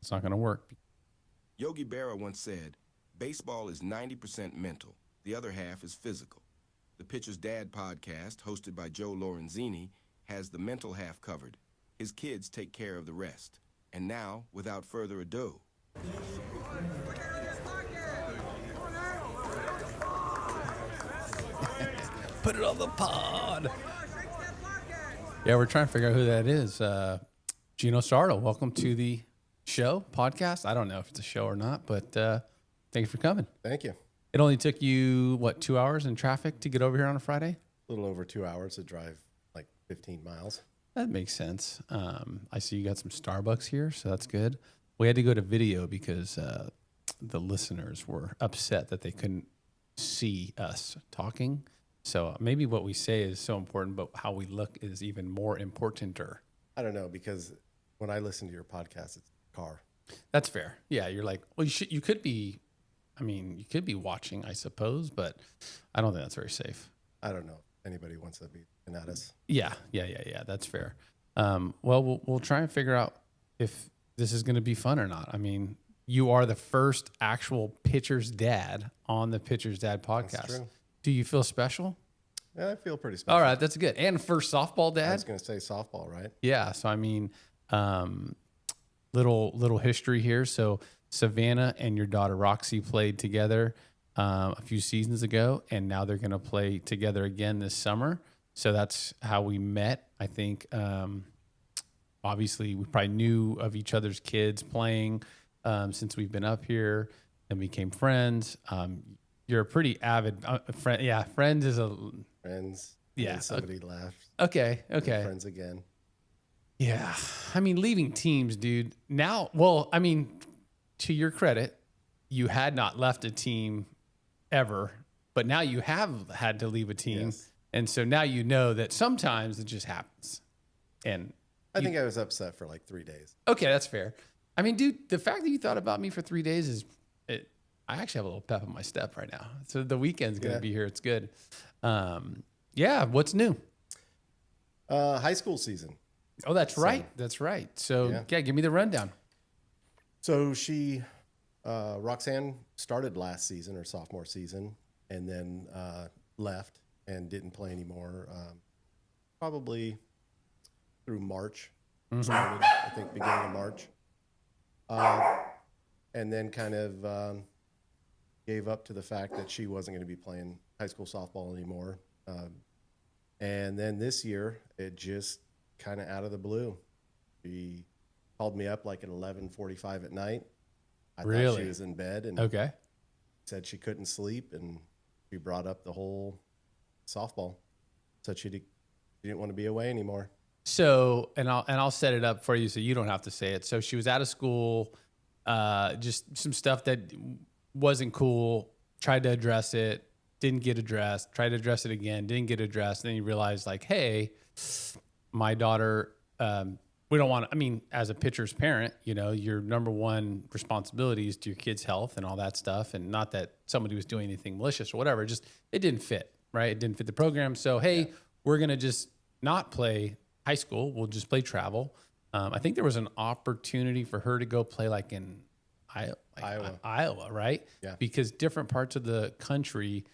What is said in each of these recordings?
It's not going to work. Yogi Berra once said, baseball is 90% mental. The other half is physical. The Pitcher's Dad podcast, hosted by Joe Lorenzini, has the mental half covered. His kids take care of the rest. And now, without further ado, Put it on the pod. Yeah, we're trying to figure out who that is. Gino, Sardo, welcome to the show, podcast. I don't know if it's a show or not, but thank you for coming. Thank you. It only took you, 2 hours in traffic to get over here on a Friday? A little over 2 hours to drive like 15 miles. That makes sense. I see you got some Starbucks here, so that's good. We had to go to video because the listeners were upset that they couldn't see us talking. So maybe what we say is so important, but how we look is even more importanter. I don't know, because when I listen to your podcast, it's a car. That's fair. Yeah, you're like, well, you could be watching, I suppose, but I don't think that's very safe. I don't know if anybody wants to be looking at us. Yeah. That's fair. Well, we'll try and figure out if this is going to be fun or not. I mean, you are the first actual Pitcher's Dad on the Pitcher's Dad podcast. That's true. Do you feel special? Yeah, I feel pretty special. All right, that's good. And first softball dad? I was going to say softball, right? Yeah, so I mean, little history here. So Savannah and your daughter Roxy played together a few seasons ago, and now they're going to play together again this summer. So that's how we met. I think, obviously, we probably knew of each other's kids playing since we've been up here and became friends. You're a pretty avid friend. Yeah, friends is a... Friends. Yeah. And somebody left. Okay. Friends again. Yeah. I mean, leaving teams, dude. Now, well, I mean, to your credit, you had not left a team ever, but now you have had to leave a team. Yes. And so now you know that sometimes it just happens. And I think I was upset for like 3 days. okay, that's fair. I mean, dude, the fact that you thought about me for 3 days is... I actually have a little pep in my step right now. So the weekend's going to be here. It's good. Yeah. What's new? High school season. Oh, that's right. That's right. So yeah, give me the rundown. So Roxanne started last season, her sophomore season, and then left and didn't play anymore. Probably through March. Started, I think, beginning of March. And then kind of gave up to the fact that she wasn't going to be playing high school softball anymore. And then this year, it just kind of out of the blue. She called me up like at 11:45 at night. I thought she was in bed and said she couldn't sleep, and she brought up the whole softball. Said she didn't want to be away anymore. So, and I'll set it up for you so you don't have to say it. So she was out of school, just some stuff that wasn't cool, tried to address it, didn't get addressed, tried to address it again, didn't get addressed. Then you realize like, hey, my daughter, we don't want to, I mean, as a pitcher's parent, you know, your number one responsibility is to your kid's health and all that stuff. And not that somebody was doing anything malicious or whatever, just it didn't fit, right? It didn't fit the program. So, hey, we're going to just not play high school. We'll just play travel. I think there was an opportunity for her to go play like in Iowa, right? Yeah. Because different parts of the country,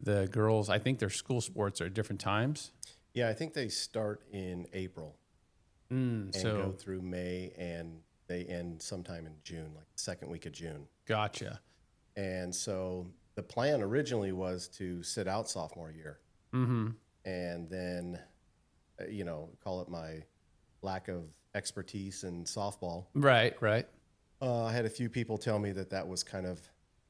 the girls, I think their school sports are at different times. Yeah, I think they start in April and go through May, and they end sometime in June, like the second week of June. Gotcha. And so the plan originally was to sit out sophomore year. And then, call it my lack of expertise in softball. Right. I had a few people tell me that was kind of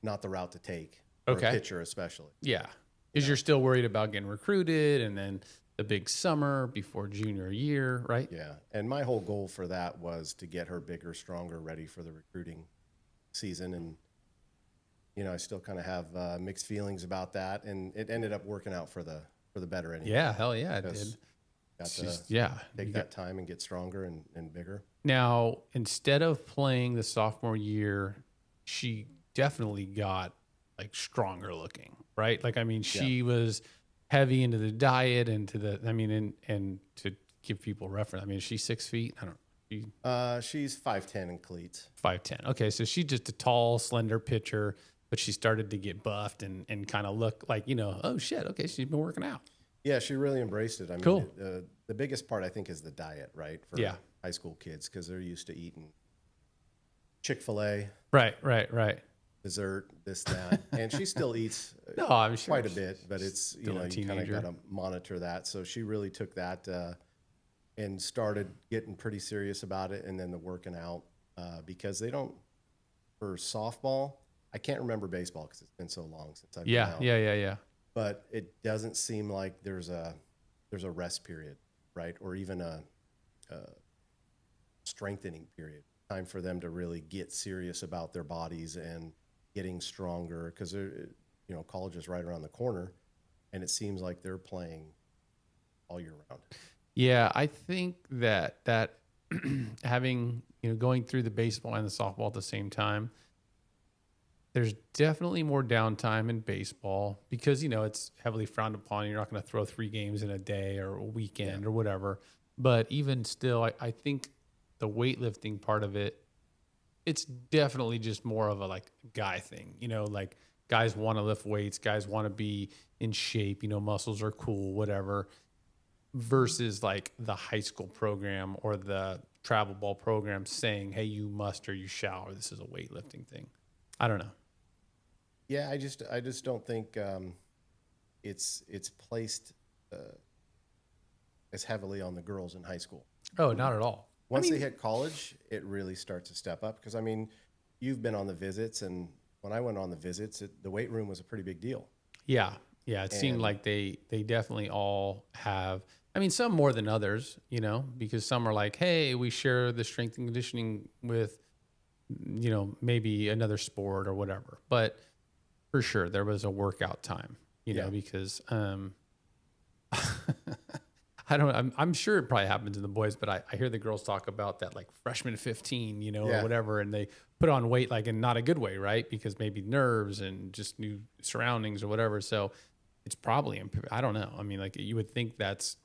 not the route to take for a pitcher especially. Yeah. Because you're still worried about getting recruited and then the big summer before junior year, right? Yeah. And my whole goal for that was to get her bigger, stronger, ready for the recruiting season. And, I still kind of have mixed feelings about that. And it ended up working out for the better anyway. Yeah, hell yeah, it did. Got to take that time and get stronger and bigger. Now, instead of playing the sophomore year, she definitely got like stronger looking, right? Like, I mean, she was heavy into the diet and and to give people reference. I mean, is she 6 feet? I don't She's 5'10" in cleats. 5'10". Okay, so she's just a tall, slender pitcher, but she started to get buffed and kind of look like, oh shit, okay, she's been working out. Yeah, she really embraced it. I mean, Cool. The biggest part, I think, is the diet, right? For Yeah. high school kids, because they're used to eating Chick-fil-A, Right. dessert, this, that. And she still eats No, I'm sure. quite a bit, but it's, Still a you kind of teenager. got to monitor that. So she really took that and started getting pretty serious about it, and then the working out, because they don't, for softball, I can't remember baseball because it's been so long since I've been out. Yeah. But it doesn't seem like there's a rest period, right? Or even a strengthening period. Time for them to really get serious about their bodies and getting stronger, because college is right around the corner, and it seems like they're playing all year round. Yeah, I think that having, going through the baseball and the softball at the same time, there's definitely more downtime in baseball because, it's heavily frowned upon. You're not going to throw 3 games in a day or a weekend or whatever. But even still, I think the weightlifting part of it, it's definitely just more of a like guy thing, like guys want to lift weights, guys want to be in shape, muscles are cool, whatever, versus like the high school program or the travel ball program saying, hey, you must or you shall, or this is a weightlifting thing. I don't know. Yeah, I just don't think it's placed as heavily on the girls in high school. Oh, not at all. Once they hit college, it really starts to step up. Because, I mean, you've been on the visits, and when I went on the visits, the weight room was a pretty big deal. Yeah. It seemed like they definitely all have, some more than others, because some are like, hey, we share the strength and conditioning with, maybe another sport or whatever. But for sure, there was a workout time, because I'm sure it probably happens to the boys, but I hear the girls talk about that like freshman 15, or whatever, and they put on weight like in not a good way, right? Because maybe nerves and just new surroundings or whatever. So it's probably, I don't know. Like you would think that's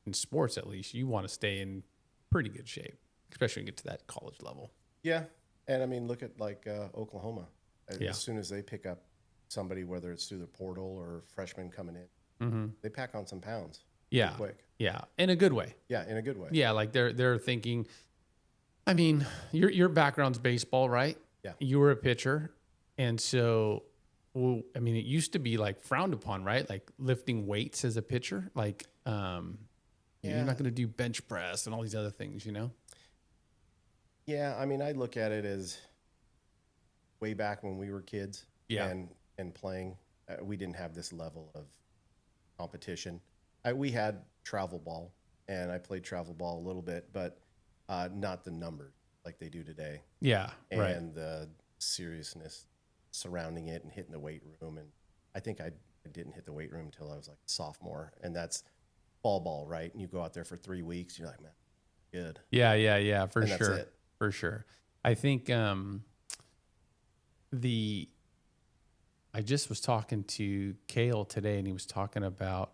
in sports, at least you want to stay in pretty good shape, especially when you get to that college level. Yeah. And look at like Oklahoma. As soon as they pick up somebody, whether it's through the portal or freshmen coming in, they pack on some pounds. Yeah. Quick. Yeah. In a good way. Yeah. In a good way. Yeah. Like they're thinking, your background's baseball, right? Yeah. You were a pitcher. And so, it used to be like frowned upon, right? Like lifting weights as a pitcher. Like, you're not going to do bench press and all these other things, Yeah. I look at it as way back when we were kids and playing, we didn't have this level of competition. We had travel ball, and I played travel ball a little bit, but not the numbers like they do today. Yeah, and the seriousness surrounding it and hitting the weight room. And I think I didn't hit the weight room until I was like a sophomore, and that's fall ball, right? And you go out there for 3 weeks, you're like, man, good. Yeah, for and sure. That's it. For sure. I think I just was talking to Kale today, and he was talking about,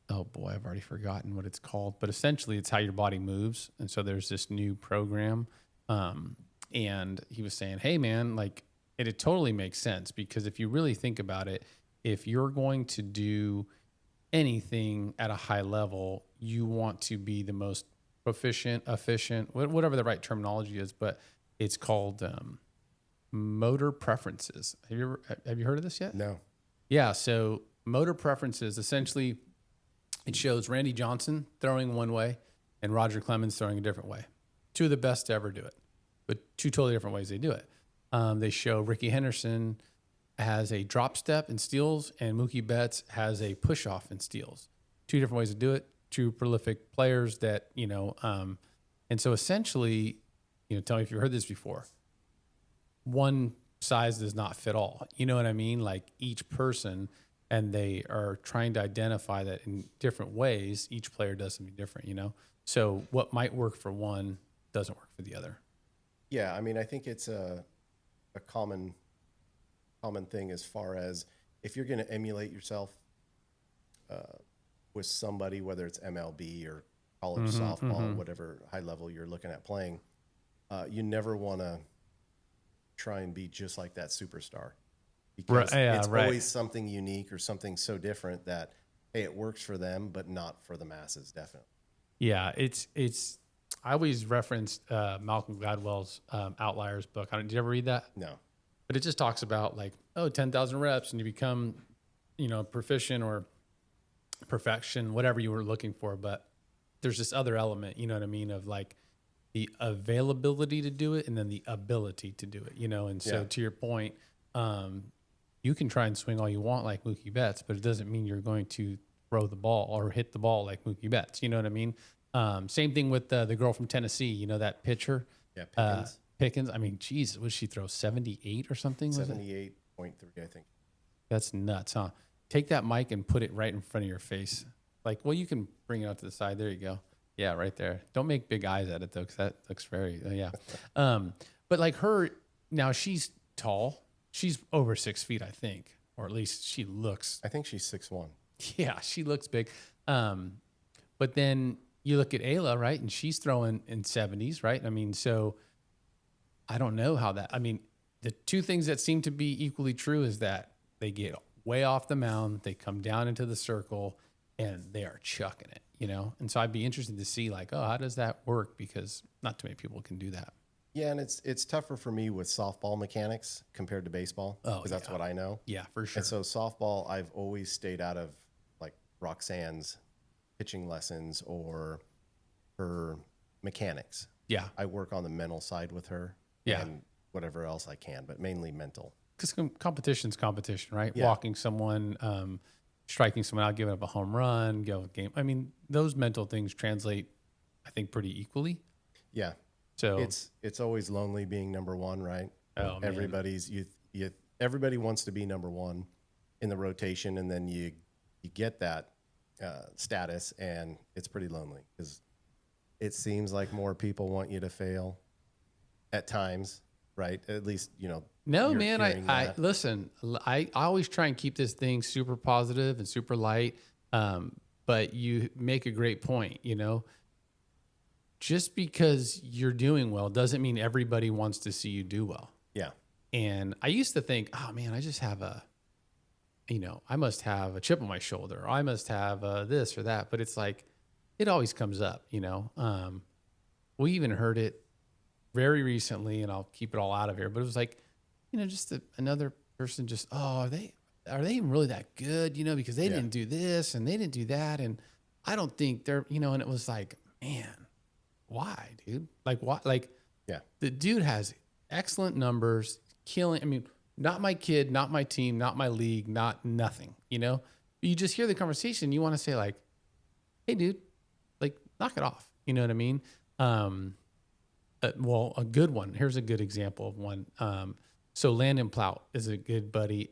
oh boy, I've already forgotten what it's called, but essentially it's how your body moves. And so there's this new program. And he was saying, hey man, like it totally makes sense, because if you really think about it, if you're going to do anything at a high level, you want to be the most proficient, efficient, whatever the right terminology is, but it's called motor preferences. Have you heard of this yet? No. Yeah. So motor preferences, essentially it shows Randy Johnson throwing one way and Roger Clemens throwing a different way. 2 of the best to ever do it, but 2 totally different ways they do it. They show Ricky Henderson has a drop step and steals, and Mookie Betts has a push off and steals. 2 different ways to do it. 2 prolific players that, and so essentially, tell me if you've heard this before. One size does not fit all. You know what I mean? Like each person, and they are trying to identify that in different ways. Each player does something different, So what might work for one doesn't work for the other. Yeah, I think it's a common thing as far as if you're going to emulate yourself with somebody, whether it's MLB or college softball, whatever high level you're looking at playing, you never want to try and be just like that superstar, because it's always something unique or something so different that, hey, it works for them, but not for the masses, definitely. Yeah, it's. I always referenced Malcolm Gladwell's Outliers book. Did you ever read that? No. But it just talks about 10,000 reps and you become, proficient or perfection, whatever you were looking for. But there's this other element, you know what I mean, of the availability to do it and then the ability to do it, And so to your point, you can try and swing all you want like Mookie Betts, but it doesn't mean you're going to throw the ball or hit the ball like Mookie Betts. You know what I mean? Same thing with the girl from Tennessee, that pitcher. Yeah, Pickens. Pickens. I mean, geez, what did she throw? 78 or something? 78.3, I think. That's nuts, huh? Take that mic and put it right in front of your face. You can bring it out to the side. There you go. Yeah, right there. Don't make big eyes at it though, because that looks very But her now, she's tall. She's over 6 feet, I think, or at least she looks. I think she's 6'1". Yeah, she looks big. But then you look at Ayla, right, and she's throwing in 70s, right? I mean, so I don't know how that. I mean, the two things that seem to be equally true is that they get way off the mound, they come down into the circle, and they are chucking it, And so I'd be interested to see, how does that work? Because not too many people can do that. Yeah, and it's tougher for me with softball mechanics compared to baseball, because that's what I know. Yeah, for sure. And so softball, I've always stayed out of Roxanne's pitching lessons or her mechanics. Yeah, I work on the mental side with her. Yeah, and whatever else I can, but mainly mental. Because competition's competition, right? Yeah. Walking someone, striking someone out, giving up a home run, go game. I mean, those mental things translate, I think, pretty equally. Yeah. So it's always lonely being number one, right? Oh, man. Everybody wants to be number one in the rotation, and then you get that status, and it's pretty lonely because it seems like more people want you to fail at times, right? At least, No, man, I listen, I always try and keep this thing super positive and super light. But you make a great point, just because you're doing well doesn't mean everybody wants to see you do well. Yeah. And I used to think, oh man, I just have I must have a chip on my shoulder. Or I must have this or that. But it's it always comes up, we even heard it very recently, and I'll keep it all out of here, but it was just another person just, are they even really that good? Because they didn't do this and they didn't do that. And I don't think they're, and it was man, why, dude? Why? Yeah, the dude has excellent numbers, killing. I mean, not my kid, not my team, not my league, not nothing, you just hear the conversation. You want to say hey dude, knock it off. You know what I mean? Well, a good one. Here's a good example of one. So Landon Plout is a good buddy.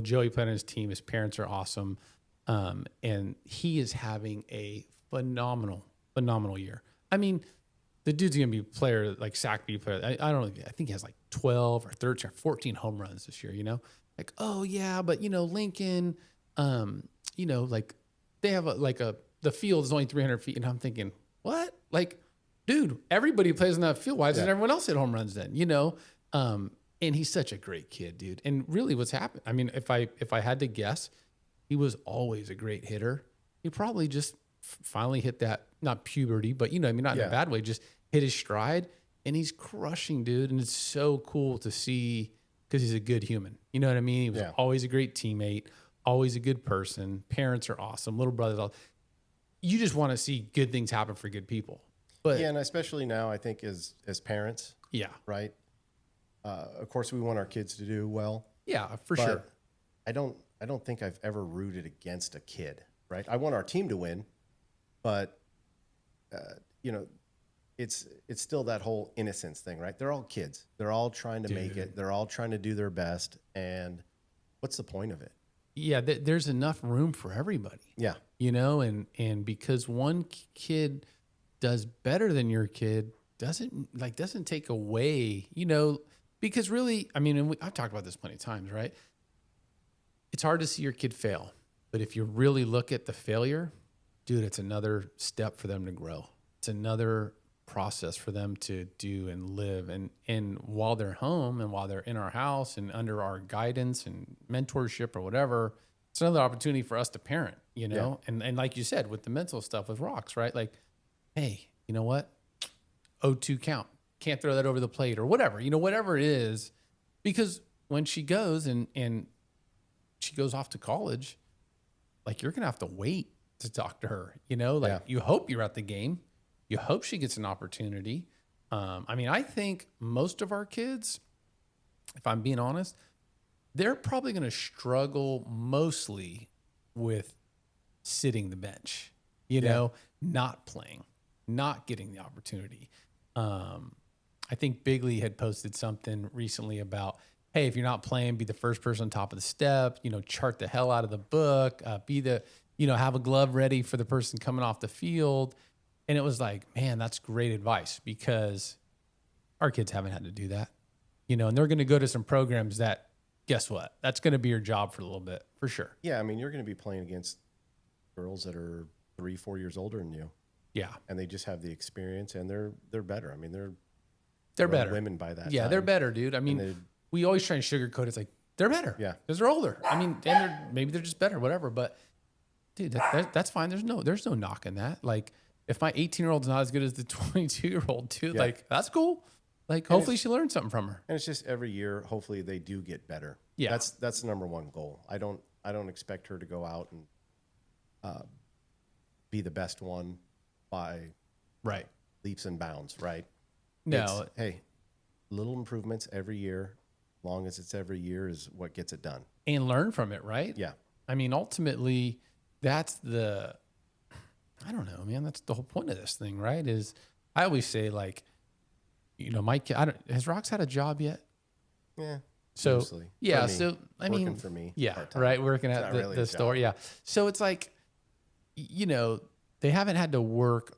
Joey played on his team. His parents are awesome. And he is having a phenomenal year. I mean, the dude's going to be a player, sack beat player. I don't know. I think he has 12 or 13 or 14 home runs this year, oh yeah, but Lincoln, they have the field is only 300 feet. And I'm thinking, what? Dude, everybody plays on that field. Why doesn't everyone else hit home runs then? And he's such a great kid, dude. And really what's happened, I mean, if I had to guess, he was always a great hitter. He probably just finally hit that, not puberty, but not in a bad way, just hit his stride, and he's crushing, dude. And it's so cool to see because he's a good human. You know what I mean? He was always a great teammate, always a good person. Parents are awesome. Little brothers, you just want to see good things happen for good people. But and especially now, I think as parents, right. Of course, we want our kids to do well. Yeah, for sure. I don't think I've ever rooted against a kid, right? I want our team to win, but it's still that whole innocence thing, right? They're all kids. They're all trying to make it. They're all trying to do their best. And what's the point of it? Yeah, there's enough room for everybody. Yeah. And because one kid does better than your kid doesn't take away, because really, I mean, and I've talked about this plenty of times, right? It's hard to see your kid fail, but if you really look at the failure, dude, it's another step for them to grow. It's another process for them to do and live. And while they're home and while they're in our house and under our guidance and mentorship or whatever, it's another opportunity for us to parent, you know? And like you said, with the mental stuff with Rox, right? Like, hey, you know what? 0-2 count. Can't throw that over the plate or whatever, you know, whatever it is. Because when she goes and she goes off to college, like you're going to have to wait to talk to her, you know, like you hope you're at the game. You hope she gets an opportunity. I mean, I think most of our kids, if I'm being honest, they're probably going to struggle mostly with sitting the bench, you know, not playing, not getting the opportunity. I think Bigley had posted something recently about, hey, if you're not playing, be the first person on top of the step, you know, chart the hell out of the book, be the, you know, have a glove ready for the person coming off the field. And it was like, man, that's great advice because our kids haven't had to do that, you know, and they're going to go to some programs that, guess what? That's going to be your job for a little bit, for sure. Yeah, I mean, you're going to be playing against girls that are 3-4 years older than you. Yeah. And they just have the experience and they're better. I mean, they're better. Women by that Yeah, time. they're better, dude. I mean, we always try and sugarcoat it. It's like, they're better. Yeah. Because they're older. I mean, and maybe they're just better, whatever. But, dude, that's fine. There's no knocking that. Like, if my 18-year-old's not as good as the 22-year-old, dude, like, that's cool. Like, hopefully she learned something from her. And it's just every year, hopefully they do get better. Yeah. That's the number one goal. I don't expect her to go out and be the best one by leaps and bounds, right? No. Hey, little improvements every year, long as it's every year is what gets it done. And learn from it, right? Yeah. I mean, ultimately, that's I don't know, man. That's the whole point of this thing, right? Is I always say, like, you know, has Rox had a job yet? Yeah. So, mostly. yeah. For me. So, I mean, Working for me. yeah, part-time. right. Working at really the a store. job. Yeah. So it's like, you know, they haven't had to work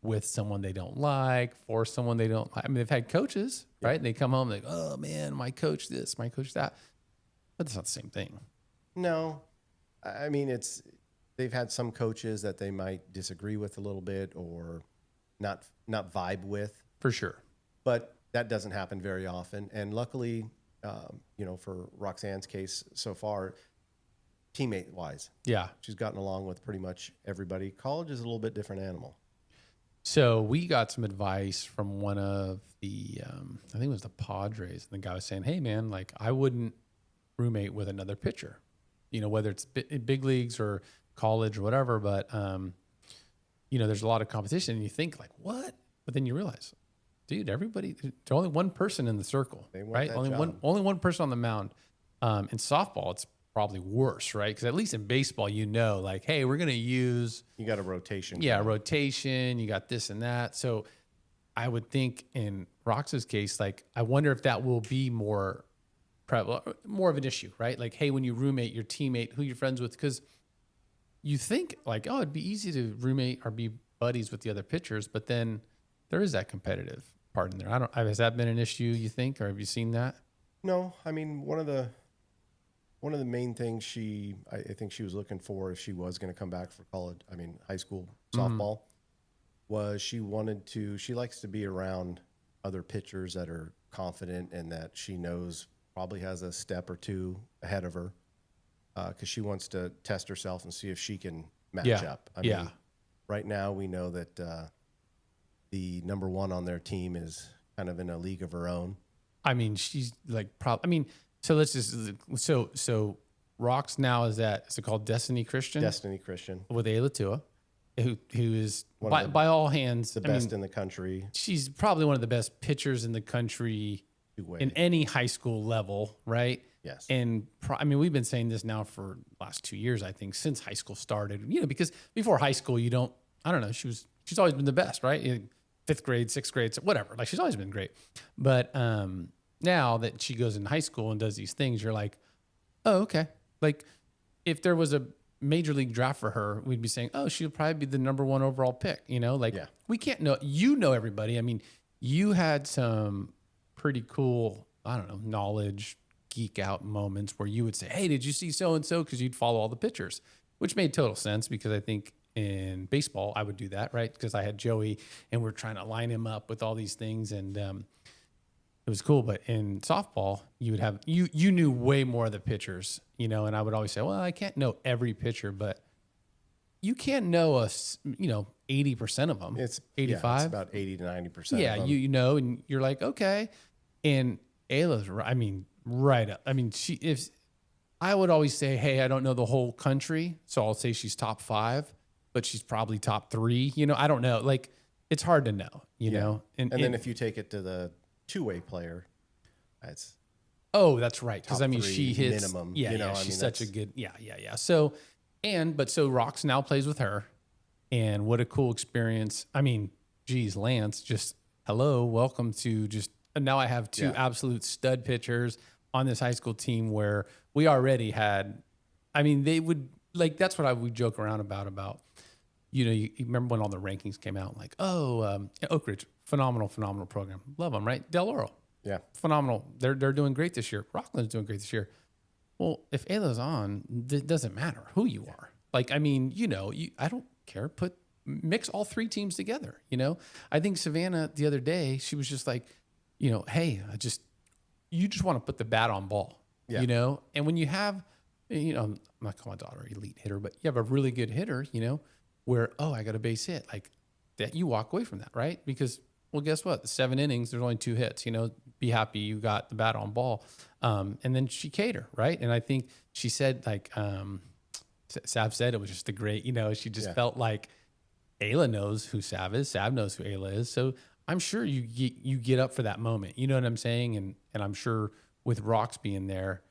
with someone they don't like, for someone they don't like. I mean, they've had coaches, right? And they come home like, oh man, my coach this, my coach that. But it's not the same thing. No. I mean, they've had some coaches that they might disagree with a little bit or not vibe with. For sure. But that doesn't happen very often. And luckily, you know, for Roxanne's case so far, teammate wise, Yeah. she's gotten along with pretty much everybody. College is a little bit different animal. So we got some advice from one of the, I think it was the Padres. And the guy was saying, hey man, like I wouldn't roommate with another pitcher, you know, whether it's big leagues or college or whatever. But, you know, there's a lot of competition and you think like, what? But then you realize, dude, there's only one person in the circle, right? Only one person on the mound. In softball, it's probably worse, right? Because at least in baseball, you know, like, hey, we're going to use... You got a rotation. Yeah, rotation. You got this and that. So I would think in Rox's case, like, I wonder if that will be more of an issue, right? Like, hey, when you roommate your teammate, who you're friends with, because you think like, oh, it'd be easy to roommate or be buddies with the other pitchers, but then there is that competitive part in there. Has that been an issue, you think, or have you seen that? No, I mean, one of the main things I think she was looking for if she was going to come back for high school softball, was she likes to be around other pitchers that are confident and that she knows probably has a step or two ahead of her, because she wants to test herself and see if she can match up. I mean, right now we know that the number one on their team is kind of in a league of her own. I mean, she's like so let's just so Rox now is it called Destiny Christian? Destiny Christian with Ayla Tua, who is by all hands the best in the country. She's probably one of the best pitchers in the country in any high school level, right? Yes. And we've been saying this now for the last 2 years, I think, since high school started. You know, because before high school, she's always been the best, right? 5th grade, 6th grade, whatever. Like, she's always been great. But now that she goes in high school and does these things, you're like, oh, okay. Like, if there was a major league draft for her, we'd be saying, oh, she'll probably be the number 1 overall pick. You know, like, we can't know. You know everybody. I mean, you had some pretty cool, I don't know, knowledge, geek out moments where you would say, hey, did you see so-and-so? Because you'd follow all the pitchers, which made total sense because I think in baseball, I would do that, right? Because I had Joey and we're trying to line him up with all these things. And it was cool. But in softball, you would have, you knew way more of the pitchers, you know, and I would always say, well, I can't know every pitcher, but you can't know 80% of them. It's 85. Yeah, it's about 80 to 90%. Yeah, of them. you know, and you're like, okay. And Ayla's, right up. I mean, I would always say, hey, I don't know the whole country, so I'll say she's top 5, but she's probably top 3. You know, I don't know. Like, it's hard to know, you know. And then if you take it to the two-way player, that's that's right. Because top I mean, 3 she hits minimum. Yeah, You know, yeah. I She's mean, such a that's- good. Yeah. So Rox now plays with her, and what a cool experience. I mean, geez, Lance, just hello, welcome to just. And now I have 2 absolute stud pitchers on this high school team where we already had. I mean, they would like that's what I would joke around about. You know, you remember when all the rankings came out, like, Oak Ridge, phenomenal program, love them, right? Del Oro, Yeah. phenomenal. They're doing great this year. Rockland's doing great this year. Well, if Ayla's on, it doesn't matter who you are. Like, I mean, you know, I don't care. Mix all 3 teams together. You know, I think Savannah the other day, she was just like, you know, hey, you just want to put the bat on ball. Yeah. You know, and when you have, you know, I'm not calling my daughter elite hitter, but you have a really good hitter, you know, where I got a base hit, like that, you walk away from that, right? Because, well, guess what? The 7 innings, there's only 2 hits. You know, be happy you got the bat on ball. And then she cater, right? And I think she said, like, Sav said it was just a great, you know, she just felt like Ayla knows who Sav is, Sav knows who Ayla is. So I'm sure you get up for that moment. You know what I'm saying? And I'm sure with Rox being there,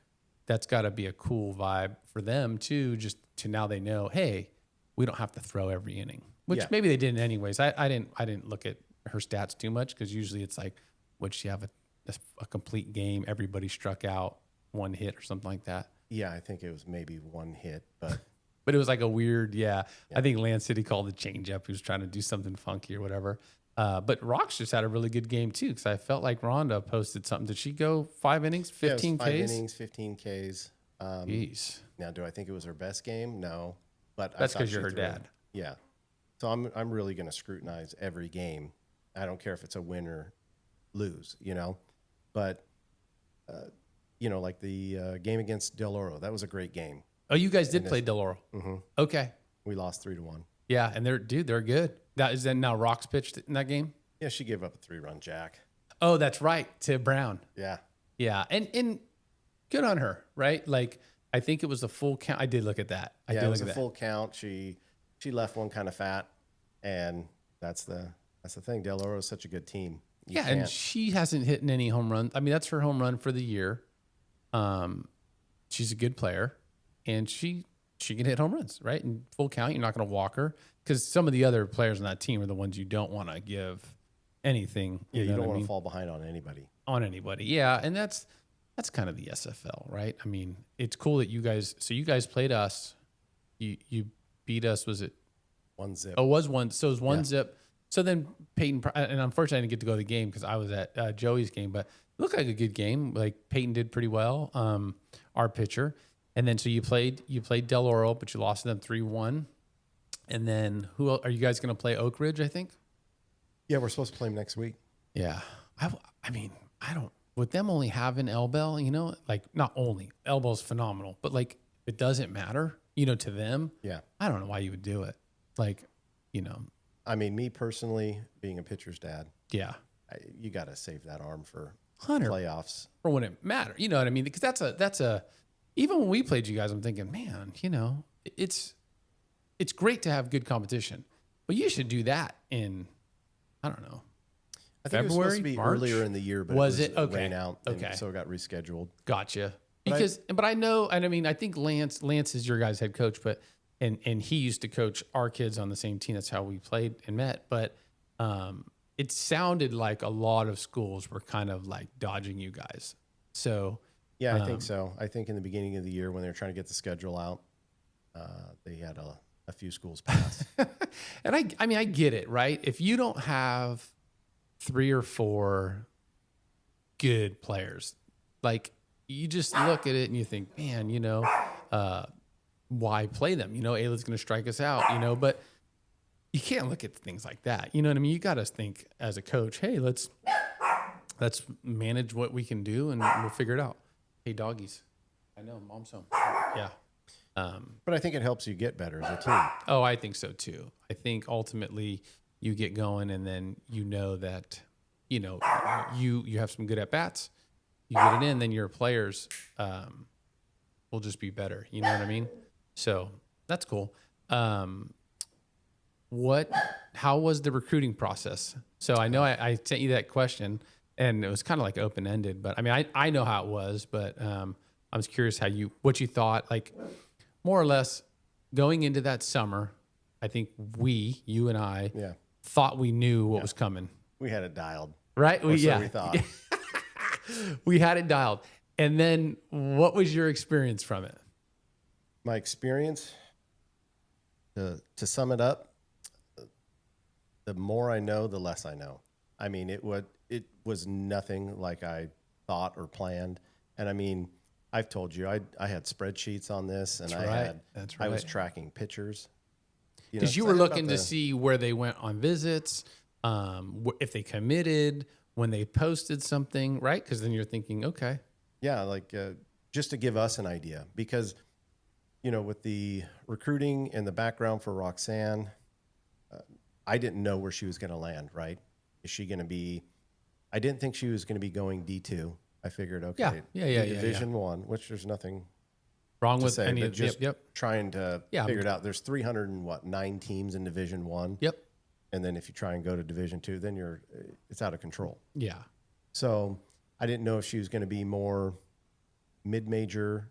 that's got to be a cool vibe for them too. Just to now they know, hey, we don't have to throw every inning, which maybe they didn't anyways. I didn't look at her stats too much because usually it's like, would she have a complete game? Everybody struck out, 1 hit or something like that. Yeah, I think it was maybe 1 hit, but But it was like a weird, I think Lance City called it change up. He was trying to do something funky or whatever. But Rox just had a really good game too, because I felt like Rhonda posted something. Did she go 5 innings, 15 Ks? 5 innings, 15 Ks. Jeez. Now, do I think it was her best game? No, but That's I thought because she you're her threw- dad. Yeah, so I'm really going to scrutinize every game. I don't care if it's a win or lose, you know. But you know, like the game against Del Oro, that was a great game. Oh, you guys did play Del Oro. Mm-hmm. Okay. We lost 3-1. Yeah, and they're good. That is then now Rox pitched in that game. Yeah, she gave up a 3-run jack. Oh, that's right, to Brown. Yeah, Yeah, and good on her, right? Like I think it was a full count. I did look at that. it was a full count. She left one kind of fat, and that's the thing. Del Oro is such a good team. You and can't- she hasn't hit any home runs. I mean, that's her home run for the year. She's a good player, and she can hit home runs, right? And full count, you're not going to walk her because some of the other players on that team are the ones you don't want to give anything. yeah, you know don't what I want mean? to fall behind on anybody. On anybody. Yeah, and that's kind of the SFL, right? I mean, it's cool that you guys played us. You beat us, was it 1-0. Oh, it was one. So it was 1-0. So then Peyton, and unfortunately I didn't get to go to the game because I was at Joey's game, but it looked like a good game. Like Peyton did pretty well, our pitcher. And then so you played Del Oro, but you lost to them 3-1. And then who else, are you guys going to play Oak Ridge, I think? Yeah, we're supposed to play them next week. Yeah. I mean, I don't, with them only having L-Bell, you know, like not only, L-Bell's phenomenal, but like it doesn't matter, you know, to them. Yeah. I don't know why you would do it. Like, you know. I mean, me personally, being a pitcher's dad, Yeah. you got to save that arm for 100. playoffs. Or when it matters. You know what I mean? Because that's a even when we played you guys, I'm thinking, man, you know, it's great to have good competition, but you should do that in, I don't know. I think it was supposed to be March? earlier in the year, but Was it it? Okay. rain out, and Okay. so it got rescheduled. Gotcha. But But I know, and I mean, I think Lance is your guys' head coach, but and he used to coach our kids on the same team. That's how we played and met. But it sounded like a lot of schools were kind of like dodging you guys. So Yeah, I think so. I think in the beginning of the year when they were trying to get the schedule out, they had a few schools pass. and I mean, I get it, right? If you don't have 3 or 4 good players, like you just look at it and you think, man, you know, why play them? Ayla's going to strike us out, but you can't look at things like that. You know what I mean? You got to think as a coach, hey, let's manage what we can do and we'll figure it out. Hey, doggies. I know, mom's home. Yeah. But I think it helps you get better as a team. Oh, I think so too. I think ultimately you get going and then that, you have some good at bats, you get it in, then your players will just be better. You know what I mean? So that's cool. How was the recruiting process? So I know I sent you that question and it was kind of like open-ended, but I mean, I know how it was, but I was curious what you thought, like more or less going into that summer. I think you and I thought we knew what was coming. We had it dialed. Right? We thought. We had it dialed. And then what was your experience from it? My experience, to sum it up, the more I know, the less I know. I mean, it was nothing like I thought or planned. And I mean, I've told you, I had spreadsheets on this, and I was tracking pictures. Because you were looking to see where they went on visits, if they committed, when they posted something, right? Because then you're thinking, okay. Yeah, like just to give us an idea. Because, with the recruiting and the background for Roxanne, I didn't know where she was going to land, right? Is she going to be... I didn't think she was going to be going D2. I figured, okay, Division I, which there's nothing wrong with say, any but of just yep. trying to figure it out. There's 309 teams in Division I. Yep. And then if you try and go to Division II, then it's out of control. Yeah. So I didn't know if she was going to be more mid-major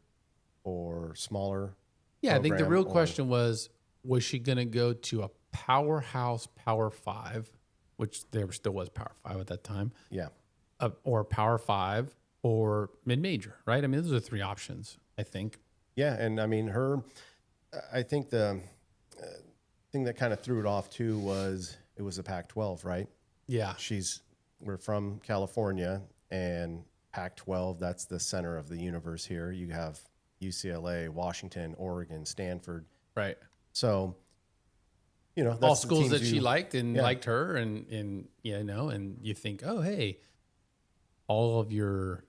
or smaller. Yeah, I think the real question was she going to go to a powerhouse Power 5, which there still was Power 5 at that time. Yeah. Or Power 5 or mid-major, right? I mean, those are three options, I think. Yeah, and I mean, I think the thing that kind of threw it off too was it was a Pac-12, right? Yeah. We're from California, and Pac-12, that's the center of the universe here. You have UCLA, Washington, Oregon, Stanford. Right. So, that's all schools that she liked and liked her, and and you think, oh, hey, all of your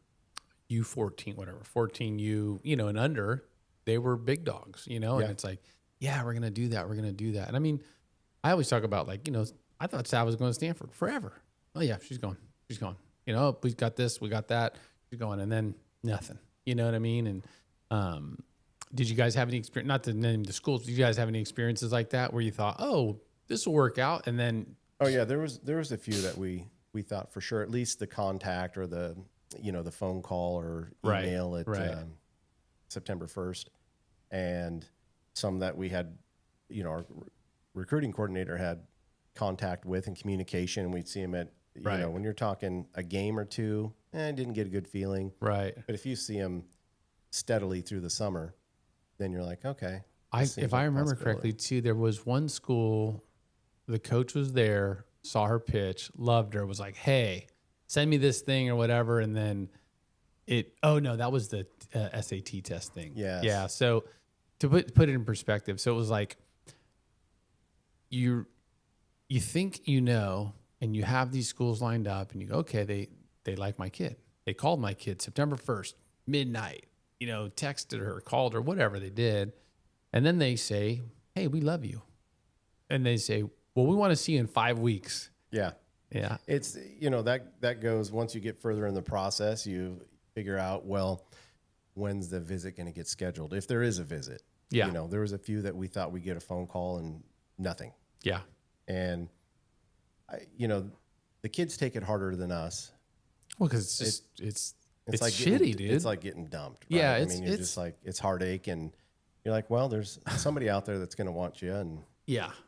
U14, whatever, 14U, and under, they were big dogs, and it's like, yeah, we're going to do that. We're going to do that. And I mean, I always talk about I thought Sav was going to Stanford forever. Oh yeah, she's going. She's going. We got this, we got that. She's going. And then nothing, you know what I mean? And did you guys have any experience, not to name the schools, did you guys have any experiences like that where you thought, oh, this will work out? And then. Oh yeah, there was a few that we thought for sure, at least the contact or the phone call or email at September 1st, and some that we had, our recruiting coordinator had contact with and communication, and we'd see him at, when you're talking a game or two, didn't get a good feeling. Right. But if you see him steadily through the summer, then you're like, okay. If I remember correctly too, there was one school, the coach was there, saw her pitch, loved her, was like, hey, send me this thing or whatever. And then that was the SAT test thing. Yes. Yeah. So to put it in perspective, so it was like you think and you have these schools lined up and you go, okay, they like my kid. They called my kid September 1st, midnight, texted her, called her, whatever they did. And then they say, hey, we love you. And they say, well, we want to see you in 5 weeks. Yeah. Yeah. It's, that goes, once you get further in the process, you figure out, well, when's the visit going to get scheduled? If there is a visit. Yeah. There was a few that we thought we'd get a phone call and nothing. Yeah. And, the kids take it harder than us. Well, because it's like shitty, dude. It's like getting dumped. Right? Yeah. You're just like, it's heartache, and you're like, well, there's somebody out there that's going to want you, and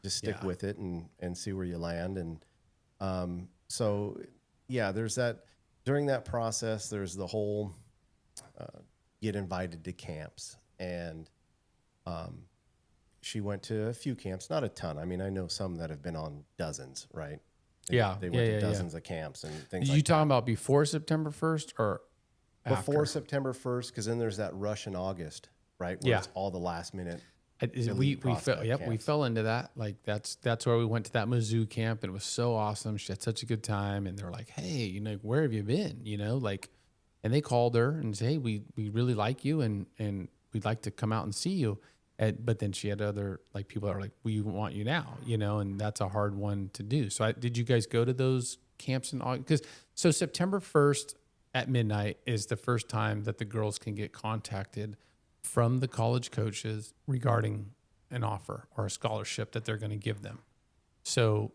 just stick with it and see where you land. And so, there's that. During that process, there's the whole get invited to camps. And she went to a few camps, not a ton. I mean, I know some that have been on dozens, right? They went to dozens of camps and things like that. You talking about before September 1st or before after? September 1st? Because then there's that rush in August, right? Where it's all the last minute. We fell into that. Like that's where we went to that Mizzou camp, and it was so awesome. She had such a good time, and they were like, "Hey, where have you been?" And they called her and said, "Hey, we really like you, and we'd like to come out and see you." But then she had other people that were like, "We want you now," and that's a hard one to do. So did you guys go to those camps in August? So September 1st at midnight is the first time that the girls can get contacted from the college coaches regarding an offer or a scholarship that they're going to give them. So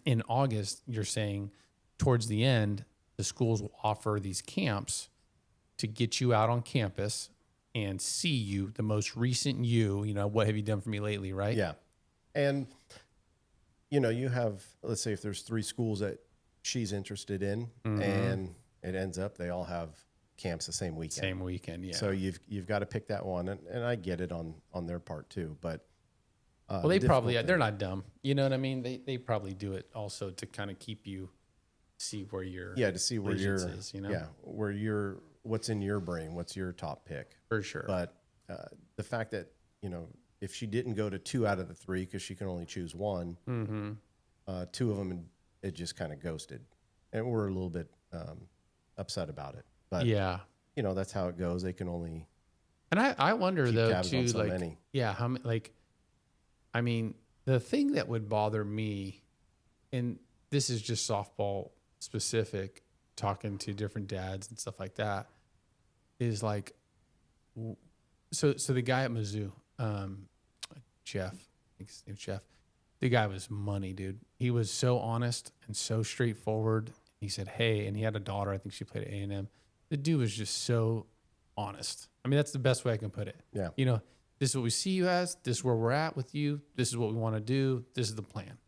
in August, you're saying towards the end, the schools will offer these camps to get you out on campus and see you, the most recent you, what have you done for me lately, right? Yeah. And, you have, let's say if there's 3 schools that she's interested in, and it ends up they all have camps the same weekend. Same weekend, yeah. So you've got to pick that one, and I get it on their part too. But well, they probably they're not dumb. You know what I mean? They probably do it also to kind of keep you see where your to see where you're is, where you're what's in your brain, what's your top pick for sure. But the fact that if she didn't go to 2 out of the 3 because she can only choose one, 2 of them it just kind of ghosted, and we're a little bit upset about it. But yeah, that's how it goes. They can only. And I wonder though too, many. Yeah, how many, I mean, the thing that would bother me, and this is just softball specific, talking to different dads and stuff like that, is so the guy at Mizzou, Jeff, I think his name's Jeff, the guy was money, dude. He was so honest and so straightforward. He said, "Hey," and he had a daughter. I think she played at A&M. The dude was just so honest. I mean, that's the best way I can put it. Yeah. This is what we see you as. This is where we're at with you. This is what we want to do. This is the plan.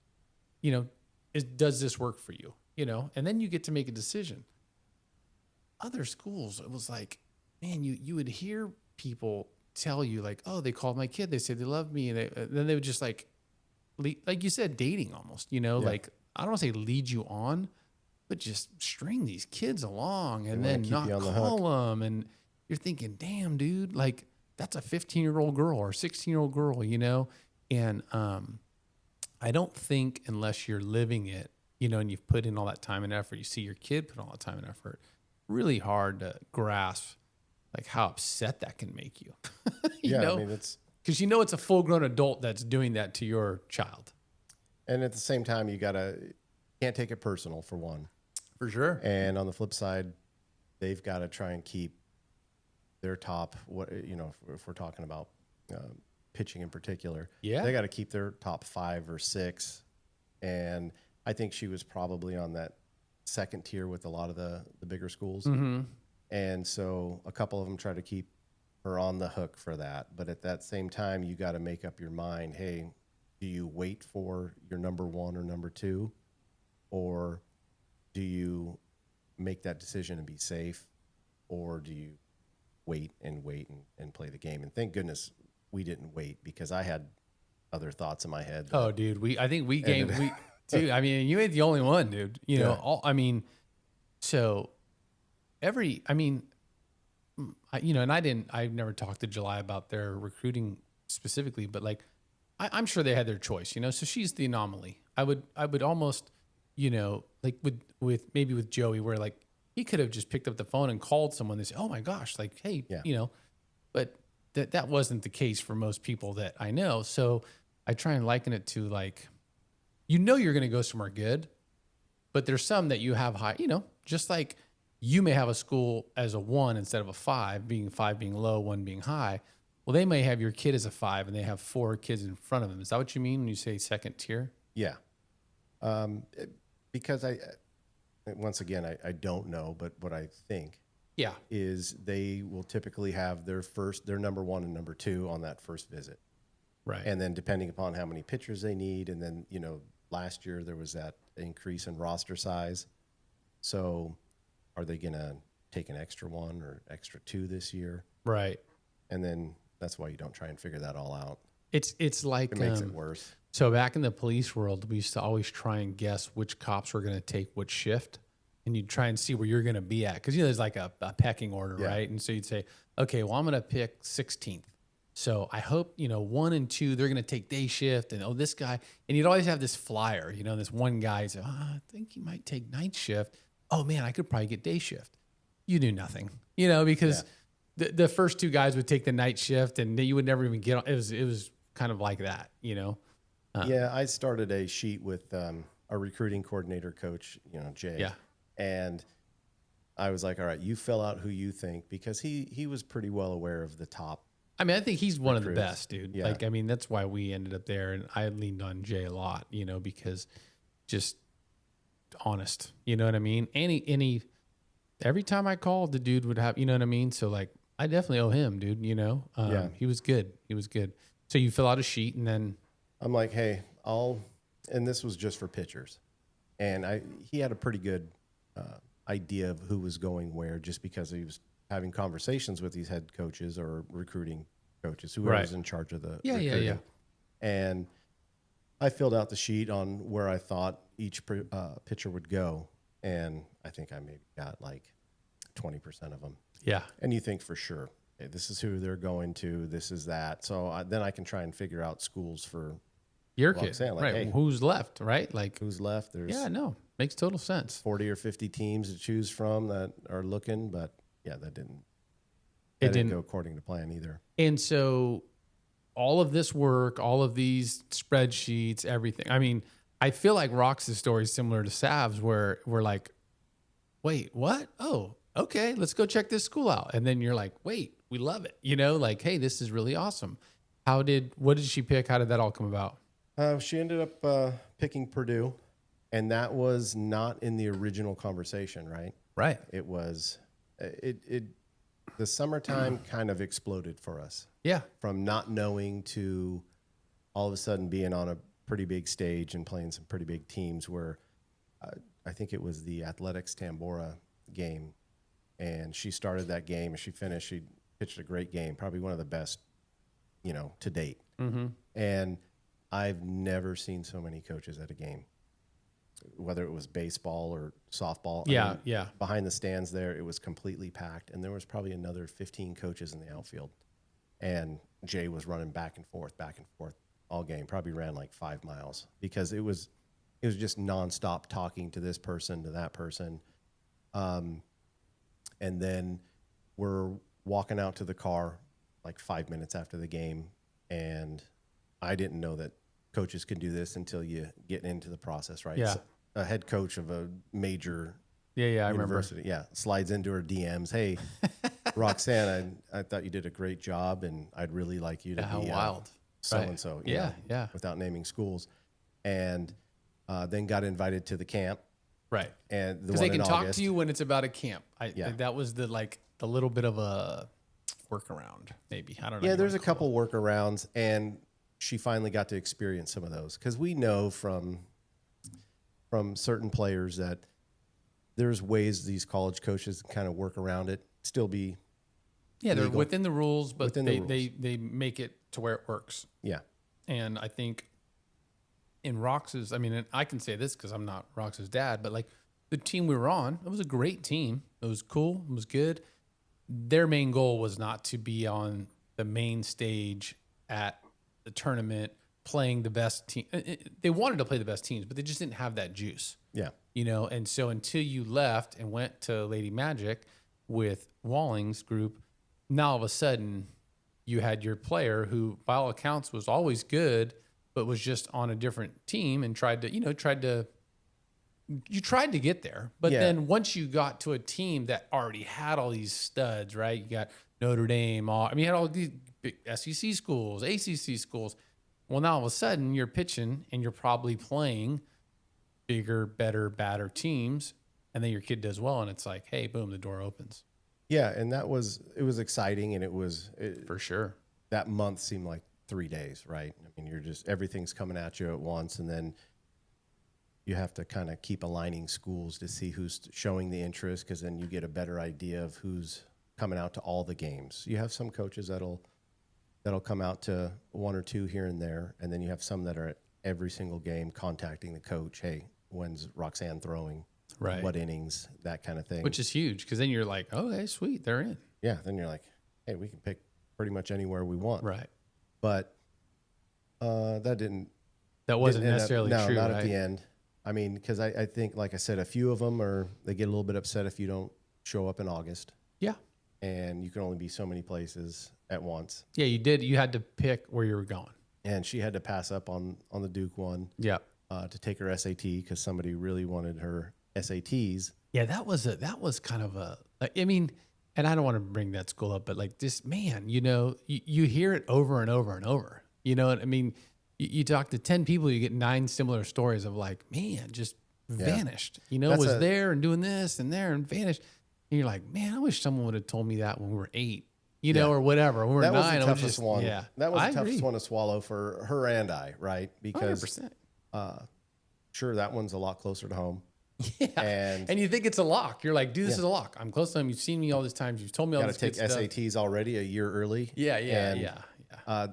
Does this work for you? And then you get to make a decision. Other schools, it was like, man, you would hear people tell you oh, they called my kid. They said they love me. And then they would just like you said, dating almost, I don't want to say lead you on, but just string these kids along and then not call them. And you're thinking, damn, dude, that's a 15-year-old girl or a 16-year-old girl, And I don't think unless you're living it, and you've put in all that time and effort, you see your kid put all that time and effort, really hard to grasp how upset that can make you. I mean, it's because it's a full-grown adult that's doing that to your child. And at the same time, can't take it personal, for one. For sure. And on the flip side, they've got to try and keep their top, if we're talking about pitching in particular, they got to keep their top 5 or 6. And I think she was probably on that second tier with a lot of the bigger schools. Mm-hmm. And so a couple of them try to keep her on the hook for that. But at that same time, you got to make up your mind, hey, do you wait for your number 1 or number 2? Or do you make that decision and be safe? Or do you wait and play the game? And thank goodness we didn't wait, because I had other thoughts in my head. Oh, dude, dude, I mean, you ain't the only one, dude. And I've never talked to July about their recruiting specifically, but I'm sure they had their choice, so she's the anomaly. I would almost, with Joey, where he could have just picked up the phone and called someone and say, oh my gosh, hey, but that wasn't the case for most people that I know. So I try and liken it to you're going to go somewhere good, but there's some that you have high, just like you may have a school as a 1 instead of a 5 being low, 1 being high. Well, they may have your kid as a 5 and they have 4 kids in front of them. Is that what you mean when you say second tier? Yeah. Because once again, I don't know, but what I think is they will typically have their number 1 and number 2 on that first visit. Right. And then depending upon how many pitchers they need, and then, last year there was that increase in roster size. So are they going to take an extra 1 or extra 2 this year? Right. And then that's why you don't try and figure that all out. It's like it makes it worse. So back in the police world, we used to always try and guess which cops were going to take which shift, and you'd try and see where you're going to be at, because there's a pecking order, right? And so you'd say, okay, well, I'm going to pick 16th, So I hope, 1 and 2, they're going to take day shift, and this guy, and you'd always have this flyer, this one guy said, I think he might take night shift. Oh man, I could probably get day shift. You knew nothing, because the first 2 guys would take the night shift and you would never even get on. It was kind of like that, Yeah, I started a sheet with our recruiting coordinator coach, Jay. Yeah. And I was like, all right, you fill out who you think, because he was pretty well aware of the top. I mean, I think he's one of the recruits. best, dude. Yeah. That's why we ended up there, and I leaned on Jay a lot, because just honest, you know what I mean? Any every time I called, the dude would have, you know what I mean? So like, I definitely owe him, dude, Yeah. He was good. So you fill out a sheet, and then I'm like, hey, and this was just for pitchers. And he had a pretty good idea of who was going where, just because he was having conversations with these head coaches or recruiting coaches, whoever was in charge of the recruiting. Yeah. And I filled out the sheet on where I thought each pitcher would go. And I think I maybe got like 20% of them. Yeah. And you think for sure, hey, this is who they're going to, this is that. So then I can try and figure out schools for Your Well, I'm kid, saying, like, right? hey, Who's left, right? Like, who's left. There's makes total sense. 40 or 50 teams to choose from that are looking, but yeah, that didn't go according to plan either. And so all of this work, all of these spreadsheets, everything. I mean, I feel like Rox's story is similar to Sav's, where we're like, wait, what? Oh, okay, let's go check this school out. And then you're like, wait, we love it. Like, hey, this is really awesome. What did she pick? How did that all come about? She ended up picking Purdue, and that was not in the original conversation, right? Right. It was, the summertime kind of exploded for us. Yeah. From not knowing to all of a sudden being on a pretty big stage and playing some pretty big teams, where I think it was the Athletics Tambora game, and she started that game and she finished. She pitched a great game, probably one of the best, to date. Mm-hmm. And I've never seen so many coaches at a game, whether it was baseball or softball. Yeah. Behind the stands there, it was completely packed, and there was probably another 15 coaches in the outfield. And Jay was running back and forth all game. Probably ran like 5 miles, because it was just nonstop talking to this person, to that person. And then we're walking out to the car like 5 minutes after the game, and I didn't know that coaches can do this until you get into the process, right? Yeah. So a head coach of a major I university, slides into her DMs. Hey, Roxanne, I thought you did a great job, and I'd really like you to be wild. so-and-so. Yeah. Without naming schools. And then got invited to the camp. Right. And because they can talk to you when it's about a camp. That was the little bit of a workaround, maybe. I don't know. Yeah, there's a couple workarounds, and she finally got to experience some of those, because we know from certain players that there's ways these college coaches kind of work around it, still be they're within the rules, but Within the rules. they make it to where it works. Yeah. And I think in Rox's, and I can say this because I'm not Rox's dad, but like the team we were on, it was a great team. It was cool. It was good. Their main goal was not to be on the main stage at the tournament playing the best team. They wanted to play the best teams, but they just didn't have that juice. Yeah. And so until you left and went to Lady Magic with Walling's group, now all of a sudden you had your player who, by all accounts, was always good, but was just on a different team and tried to get there. But then once you got to a team that already had all these studs, right? You got Notre Dame, you had all these big SEC schools, ACC schools. Well, now all of a sudden you're pitching and you're probably playing bigger, better, badder teams, and then your kid does well, and it's like, hey, boom, the door opens. Yeah, and it was exciting, and For sure. That month seemed like 3 days, right? You're just, everything's coming at you at once, and then you have to kind of keep aligning schools to see who's showing the interest, because then you get a better idea of who's coming out to all the games. You have some coaches that'll come out to 1 or 2 here and there, and then you have some that are at every single game contacting the coach. Hey, when's Roxanne throwing? Right. What innings? That kind of thing. Which is huge, because then you're like, okay, sweet, they're in. Yeah, then you're like, hey, we can pick pretty much anywhere we want. Right. But that didn't. That wasn't didn't end up- necessarily no, true, not right? at the end. I mean, because I think, like I said, a few of them they get a little bit upset if you don't show up in August, Yeah. and you can only be so many places at once. Yeah, you did. You had to pick where you were going. And she had to pass up on the Duke one Yeah. to take her SAT because somebody really wanted her SATs. Yeah, that was kind of a, like, I mean, and I don't want to bring that school up, but like this, man, you hear it over and over and over. You know what I mean? You talk to 10 people, you get 9 similar stories of like, man, just vanished. Was there and doing this and there and vanished. And you're like, man, I wish someone would have told me that when we were 8, or whatever. When we were That 9, was the I would toughest just, one. Yeah, That was I the toughest agree. one to swallow for her and I, right? Because 100%. sure, that one's a lot closer to home. Yeah. And you think it's a lock. You're like, dude, this is a lock. I'm close to them. You've seen me all these times. You've told me all got this to take good stuff. SATs already a year early. Yeah. And,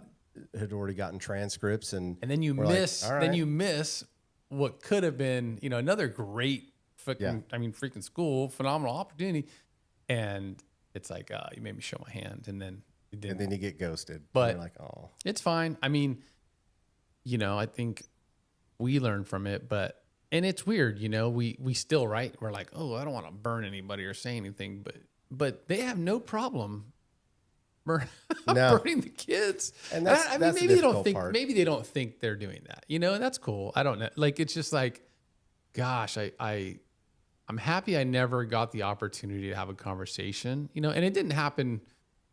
had already gotten transcripts and then you we're like, miss, all right. what could have been, another great freaking school, phenomenal opportunity. And it's like, you made me show my hand, and then it didn't. And then you get ghosted. But you're like, oh, it's fine. I mean, I think we learn from it, and it's weird, we still, right? We're like, oh, I don't want to burn anybody or say anything, but they have no problem burning the kids. And that's the maybe they don't difficult think, part. maybe they don't think they're doing that, and that's cool. I don't know. Like, it's just like, gosh, I'm happy I never got the opportunity to have a conversation, and it didn't happen.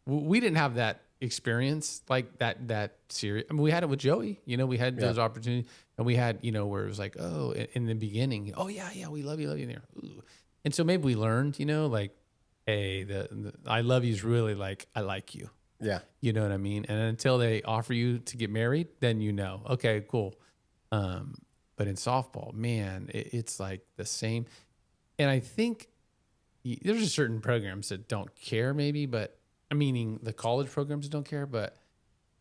We didn't have that experience like that serious. I mean, we had it with Joey, we had those opportunities, and we had, where it was like, oh, in the beginning, oh yeah, we love you there. Ooh. And so maybe we learned, like, hey, the I love you is really like, I like you. yeah. You know what I mean? And until they offer you to get married, then okay, cool. But in softball, man, it's like the same. And I think there's a certain programs that don't care, maybe, but meaning the college programs don't care, but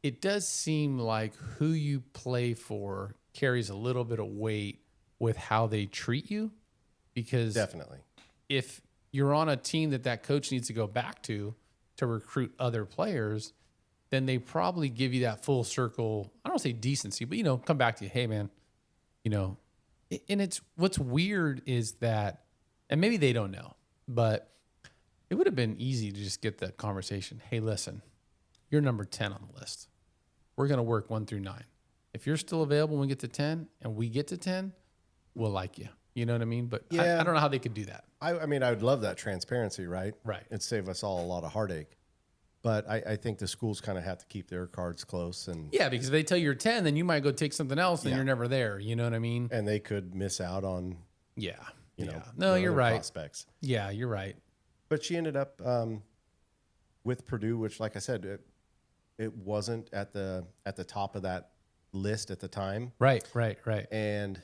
it does seem like who you play for carries a little bit of weight with how they treat you, because Definitely. if you're on a team that coach needs to go back to recruit other players, then they probably give you that full circle. I don't say decency, but come back to you. Hey man, and it's, what's weird is that, and maybe they don't know, but it would have been easy to just get the conversation. Hey, listen, you're number 10 on the list. We're going to work 1 through 9. If you're still available when we get to 10 and we get to 10, we'll like you. You know what I mean? But Yeah. I don't know how they could do that. I mean, I would love that transparency, right? Right. It'd save us all a lot of heartache. But I think the schools kind of have to keep their cards close, and Yeah, because if they tell you you're 10, then you might go take something else and you're never there. You know what I mean? they could miss out on Yeah. you yeah. know No, the you're other right. prospects. Yeah, you're right. But she ended up with Purdue, which, like I said, it wasn't at the top of that list at the time. Right. And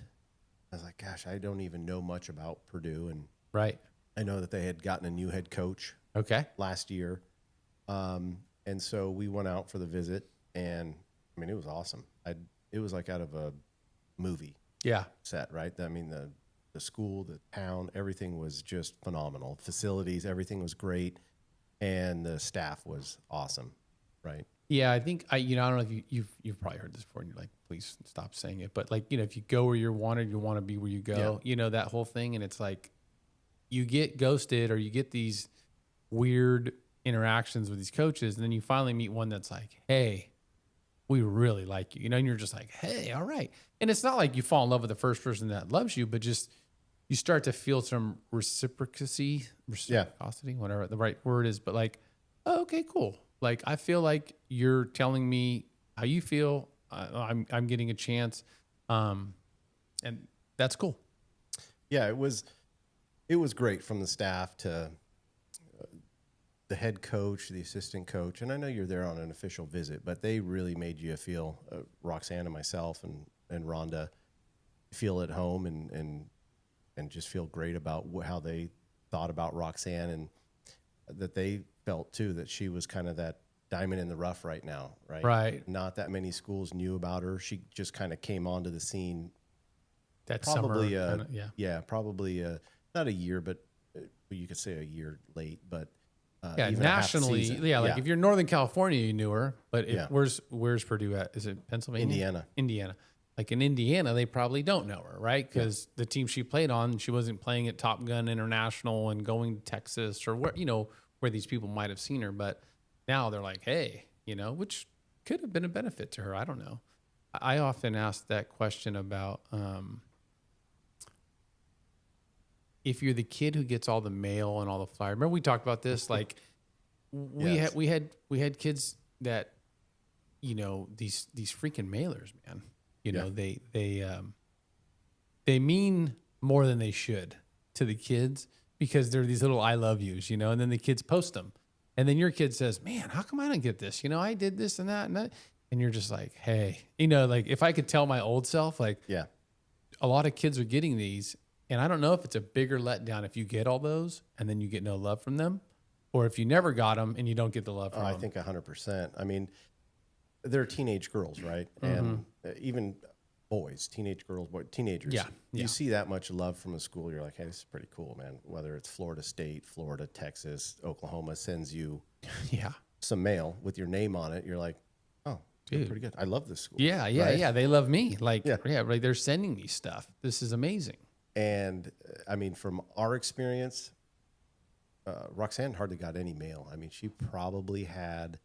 I was like, gosh, I don't even know much about Purdue, and Right. I know that they had gotten a new head coach Okay. last year. And so we went out for the visit, and I mean, it was awesome. It was like out of a movie Yeah. set, right? I mean, the school, the town, everything was just phenomenal. Facilities, everything was great, and the staff was awesome, right? Yeah, I think I don't know if you've probably heard this before, and you're like, please stop saying it. But like, if you go where you're wanted, you want to be where you go. That whole thing, and it's like you get ghosted or you get these weird interactions with these coaches, and then you finally meet one that's like, hey, we really like you, and you're just like, hey, all right. And it's not like you fall in love with the first person that loves you, but just you start to feel some reciprocity, whatever the right word is, but like, oh, okay, cool. Like, I feel like you're telling me how you feel. I'm getting a chance, and that's cool. Yeah, it was great from the staff to the head coach, the assistant coach, and I know you're there on an official visit, but they really made you feel, Roxanne and myself and Rhonda, feel at home and just feel great about how they thought about Roxanne, and that they felt too that she was kind of that diamond in the rough right now, right? Right. Not that many schools knew about her. She just kind of came onto the scene. That Probably, summer, probably not a year, but you could say a year late. But Yeah, even a half nationally, season. like if you're in Northern California, you knew her. But Yeah. where's Purdue at? Is it Pennsylvania? Indiana. Like in Indiana, they probably don't know her, right? Because the team she played on, she wasn't playing at Top Gun International and going to Texas or where these people might have seen her. But now they're like, hey, which could have been a benefit to her. I don't know. I often ask that question about if you're the kid who gets all the mail and all the flyers. Remember we talked about this? Like we had kids that, these freaking mailers, man. They mean more than they should to the kids because they're these little I love yous, and then the kids post them. And then your kid says, man, how come I didn't get this? I did this and that and that. And you're just like, hey, like if I could tell my old self, like a lot of kids are getting these. And I don't know if it's a bigger letdown if you get all those and then you get no love from them, or if you never got them and you don't get the love from them. I think 100%. I mean, they're teenage girls, right? And even boys, teenagers. Yeah. You see that much love from a school, you're like, hey, this is pretty cool, man. Whether it's Florida State, Florida, Texas, Oklahoma sends you some mail with your name on it, you're like, oh, dude, pretty good. I love this school. Yeah. Right? They love me. Like, like they're sending me stuff. This is amazing. And I mean, from our experience, Roxanne hardly got any mail. I mean, she probably had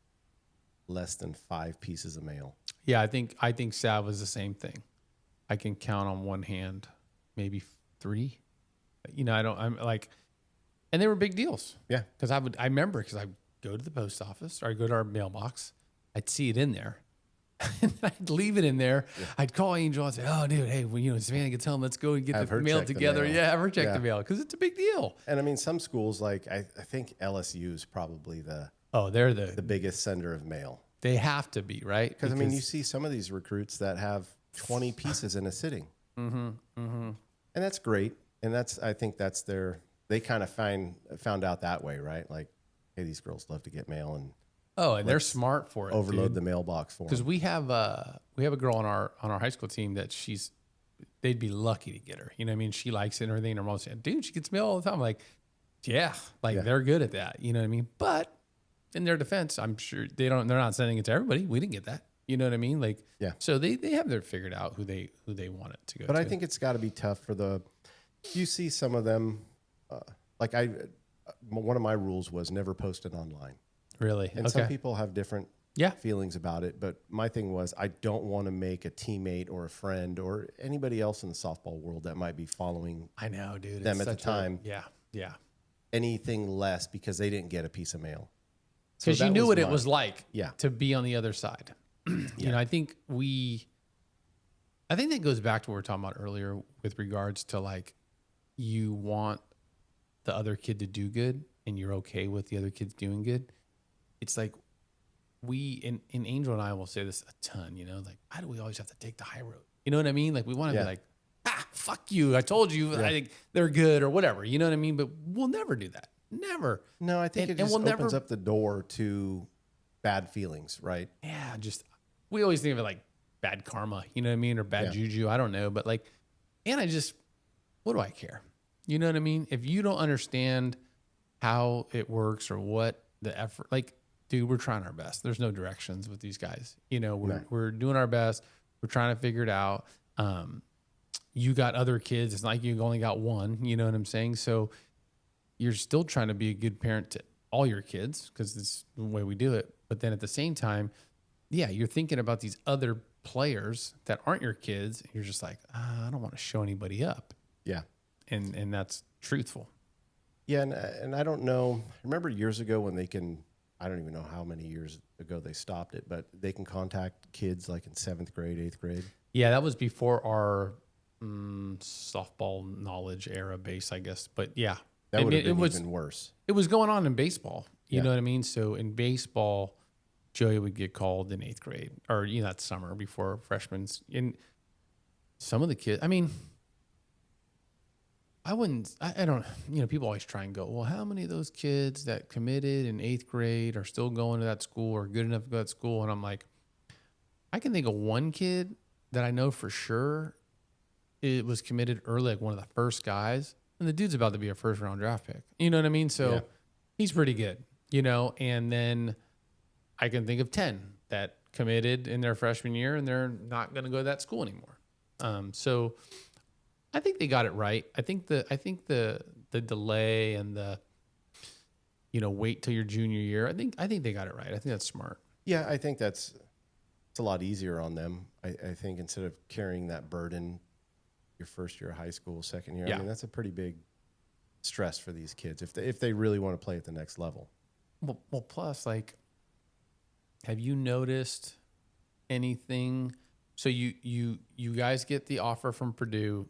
less than 5 pieces of mail. Yeah, I think Sav was the same thing. I can count on one hand, maybe 3. I'm like, and they were big deals. Yeah, because I remember because I go to the post office or I go to our mailbox, I'd see it in there. And I'd leave it in there. Yeah. I'd call Angel and say, "Oh, dude, hey, Savannah gets home. Let's go and get the mail together." Yeah, have her check the mail because it's a big deal. And I mean, some schools like I think LSU is probably they're the biggest sender of mail. They have to be, right? Because I mean, you see some of these recruits that have 20 pieces in a sitting, and that's great. And I think that's they kind of found out that way, right? Like, hey, these girls love to get mail and. Oh, and they're smart for it. Overload the mailbox for them. Because we have a girl on our high school team that they'd be lucky to get her. You know what I mean? She likes it and everything. And her mom said, dude, she gets mail all the time. I'm like, they're good at that. You know what I mean? But in their defense, I'm sure they're not sending it to everybody. We didn't get that. You know what I mean? Like, so they have their figured out who they want it to go to. But I think it's got to be tough you see some of them, one of my rules was never post it online. Really? And some people have different feelings about it. But my thing was I don't want to make a teammate or a friend or anybody else in the softball world that might be following them at the time. Anything less because they didn't get a piece of mail. Because you knew what it was like to be on the other side. I think that goes back to what we were talking about earlier with regards to like you want the other kid to do good and you're okay with the other kids doing good. It's like in Angel and I will say this a ton, like, why do we always have to take the high road? You know what I mean? Like, we want to be like, fuck you. I told you I think they're good or whatever. You know what I mean? But we'll never do that. Never. No, I think it just opens up the door to bad feelings, right? Yeah, we always think of it like bad karma, you know what I mean? Or bad juju. I don't know. But like, and what do I care? You know what I mean? If you don't understand how it works or what the effort, like, dude, we're trying our best. There's no directions with these guys. We're doing our best. We're trying to figure it out. You got other kids. It's not like you only got one. You know what I'm saying? So you're still trying to be a good parent to all your kids because it's the way we do it. But then at the same time, you're thinking about these other players that aren't your kids. And you're just like, I don't want to show anybody up. Yeah. And that's truthful. Yeah. And I don't know. I remember years ago when I don't even know how many years ago they stopped it, but they can contact kids like in 7th grade, 8th grade. Yeah, that was before our softball knowledge era base, I guess. But yeah, that would have been even worse. It was going on in baseball. You know what I mean? So in baseball, Joey would get called in 8th grade or, that summer before freshmen. And some of the kids, I mean, I don't, people always try and go, well, how many of those kids that committed in 8th grade are still going to that school or good enough to go to that school? And I'm like, I can think of one kid that I know for sure it was committed early, like one of the first guys. And the dude's about to be a 1st-round draft pick. You know what I mean? So he's pretty good. and then I can think of 10 that committed in their freshman year and they're not going to go to that school anymore. So I think they got it right. I think the delay and the, wait till your junior year. I think they got it right. I think that's smart. Yeah, I think it's a lot easier on them. I think instead of carrying that burden your first year of high school, second year, Yeah. I mean, that's a pretty big stress for these kids if they really want to play at the next level. Well, plus, like, have you noticed anything? So you guys get the offer from Purdue,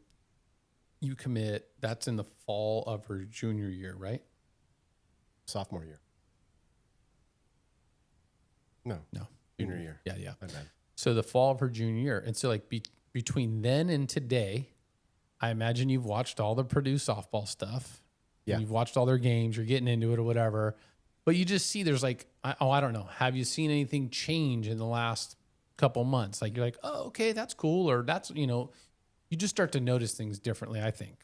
you commit. That's in the fall of her junior year, right? Sophomore year. No, junior year. Yeah. My bad. So the fall of her junior year, and so like between then and today, I imagine you've watched all the Purdue softball stuff. Yeah. You've watched all their games. You're getting into it or whatever. But you just see there's like, I don't know. Have you seen anything change in the last couple months? Like you're like, oh, okay, that's cool. Or that's, you just start to notice things differently, I think.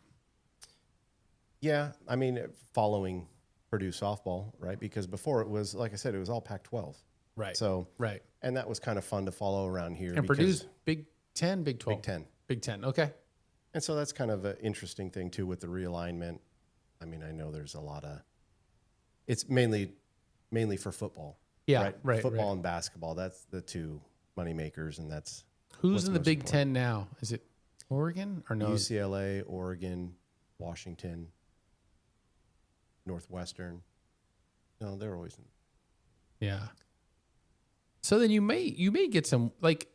Yeah, I mean, following Purdue softball, right? Because before it was, like I said, it was all Pac-12. Right. So, right. And that was kind of fun to follow around here. And Purdue's Big 10, Big 12? Big 10. Big 10, okay. And so that's kind of an interesting thing, too, with the realignment. I mean, I know there's a lot of, it's mainly for football. Yeah, right. Football and basketball, that's the two money makers, and that's who's in the Big 10 now? Is it Oregon or no? UCLA, Oregon, Washington, Northwestern. No, they're always in. Yeah. So then you may get some, like,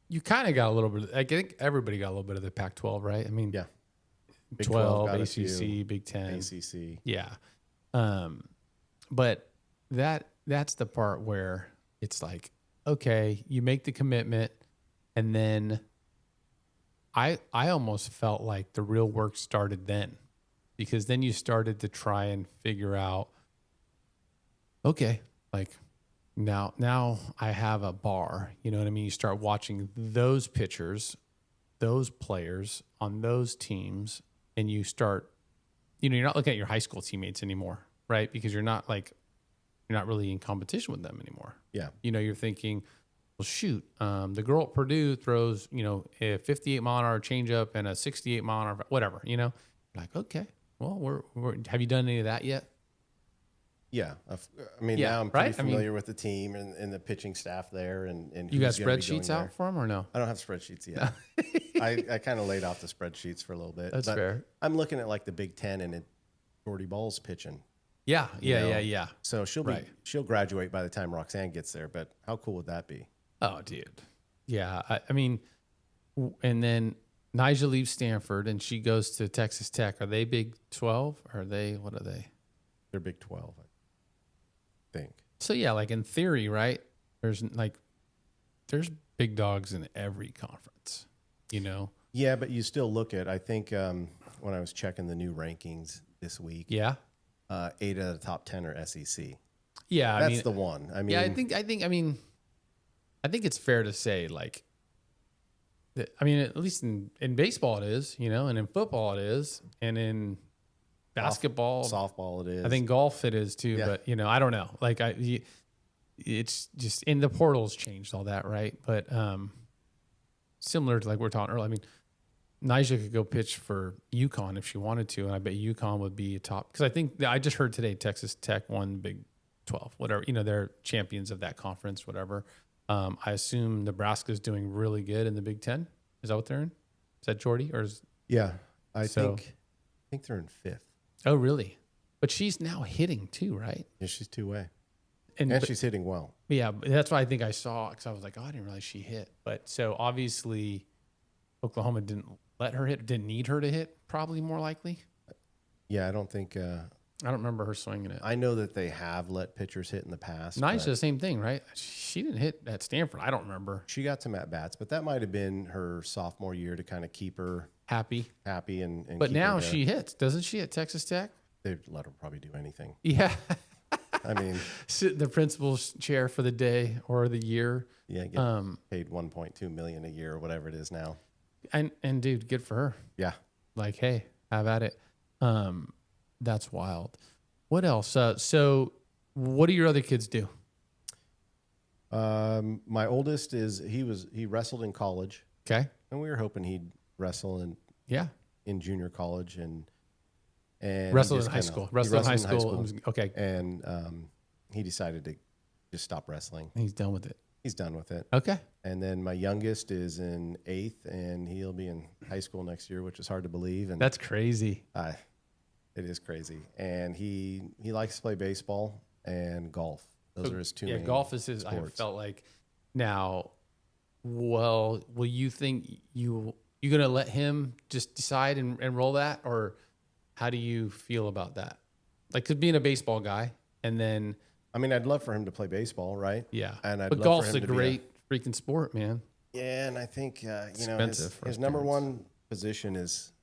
you kind of got a little bit. I think everybody got a little bit of the Pac-12, right? I mean, Yeah. Big 12, got a ACC, few, Big 10, ACC. Yeah. But that's the part where it's like, okay, you make the commitment, and then I almost felt like the real work started then, because then you started to try and figure out, okay, like now I have a bar, you know what I mean? You start watching those pitchers, those players on those teams, and you start, you're not looking at your high school teammates anymore, right? Because you're not really in competition with them anymore. Yeah. You're thinking, well, shoot, the girl at Purdue throws, a 58 mile an hour changeup and a 68 mile an hour, whatever, like, okay, well, have you done any of that yet? Yeah. I mean, Yeah, now I'm pretty right? familiar with the team and the pitching staff there. And You got who's gonna be going spreadsheets out there. for them or no? I don't have spreadsheets yet. I kind of laid off the spreadsheets for a little bit. That's but fair. I'm looking at like the Big 10 and Jordy Ball's pitching. Yeah. know? Yeah. So Right. she'll graduate by the time Roxanne gets there. But how cool would that be? Oh, dude. Yeah. I mean, and then Nigel leaves Stanford and she goes to Texas Tech. Are they Big 12? Or what are they? They're Big 12, I think. So yeah, like in theory, right? There's big dogs in every conference, Yeah, but you still look at, I think when I was checking the new rankings this week, Yeah. 8 out of the top 10 are SEC. Yeah. That's the one. I mean, yeah, I think it's fair to say, like, that, at least in baseball it is, and in football it is, and in basketball, softball it is. I think golf it is too, Yeah. but I don't know. Like it's just in the portals changed all that, right? But similar to like we're talking earlier. I mean, Nyjah could go pitch for UConn if she wanted to, and I bet UConn would be a top, because I think I just heard today Texas Tech won Big 12, whatever. They're champions of that conference, whatever. I assume Nebraska's doing really good in the Big 10. Is that what they're in? Is that Jordy or is? Yeah, I think they're in 5th. Oh, really? But she's now hitting too, right? Yeah, she's two-way. And She's hitting well. yeah, that's what I think I saw, because I was like, oh, I didn't realize she hit. But so obviously Oklahoma didn't let her hit, didn't need her to hit, probably more likely. Yeah, I don't think. I don't remember her swinging it. I know that they have let pitchers hit in the past. Nyjah, but the same thing, right? She didn't hit at Stanford. I don't remember. She got some at-bats, but that might have been her sophomore year to kind of keep her Happy. and But keep now her there. she hits, doesn't she, at Texas Tech? They'd let her probably do anything. Yeah. I mean, Sit in the principal's chair for the day or the year. yeah, get paid $1.2 million a year or whatever it is now. And dude, good for her. Yeah. Like, hey, have at it. That's wild. What else? So What do your other kids do? My oldest he wrestled in college, Okay. and we were hoping he'd wrestle Yeah. in junior college and he Wrestled in just high kinda- school. he Wrestled in high wrestled school. Okay. and he decided to just stop wrestling. He's done with it. He's done with it. Okay. And then my youngest is in 8th, and he'll be in high school next year, which is hard to believe. And That's crazy. it is crazy. And he likes to play baseball and golf. Those are his two main golf is his. sports. I felt like now. Well, will you think you gonna let him just decide and roll that, or how do you feel about that? Like, 'cause being a baseball guy, and then I mean, I'd love for him to play baseball, right? yeah, And I'd but love golf's for him a to be great freaking sport, man. Yeah, and I think expensive for his his number parents. one position is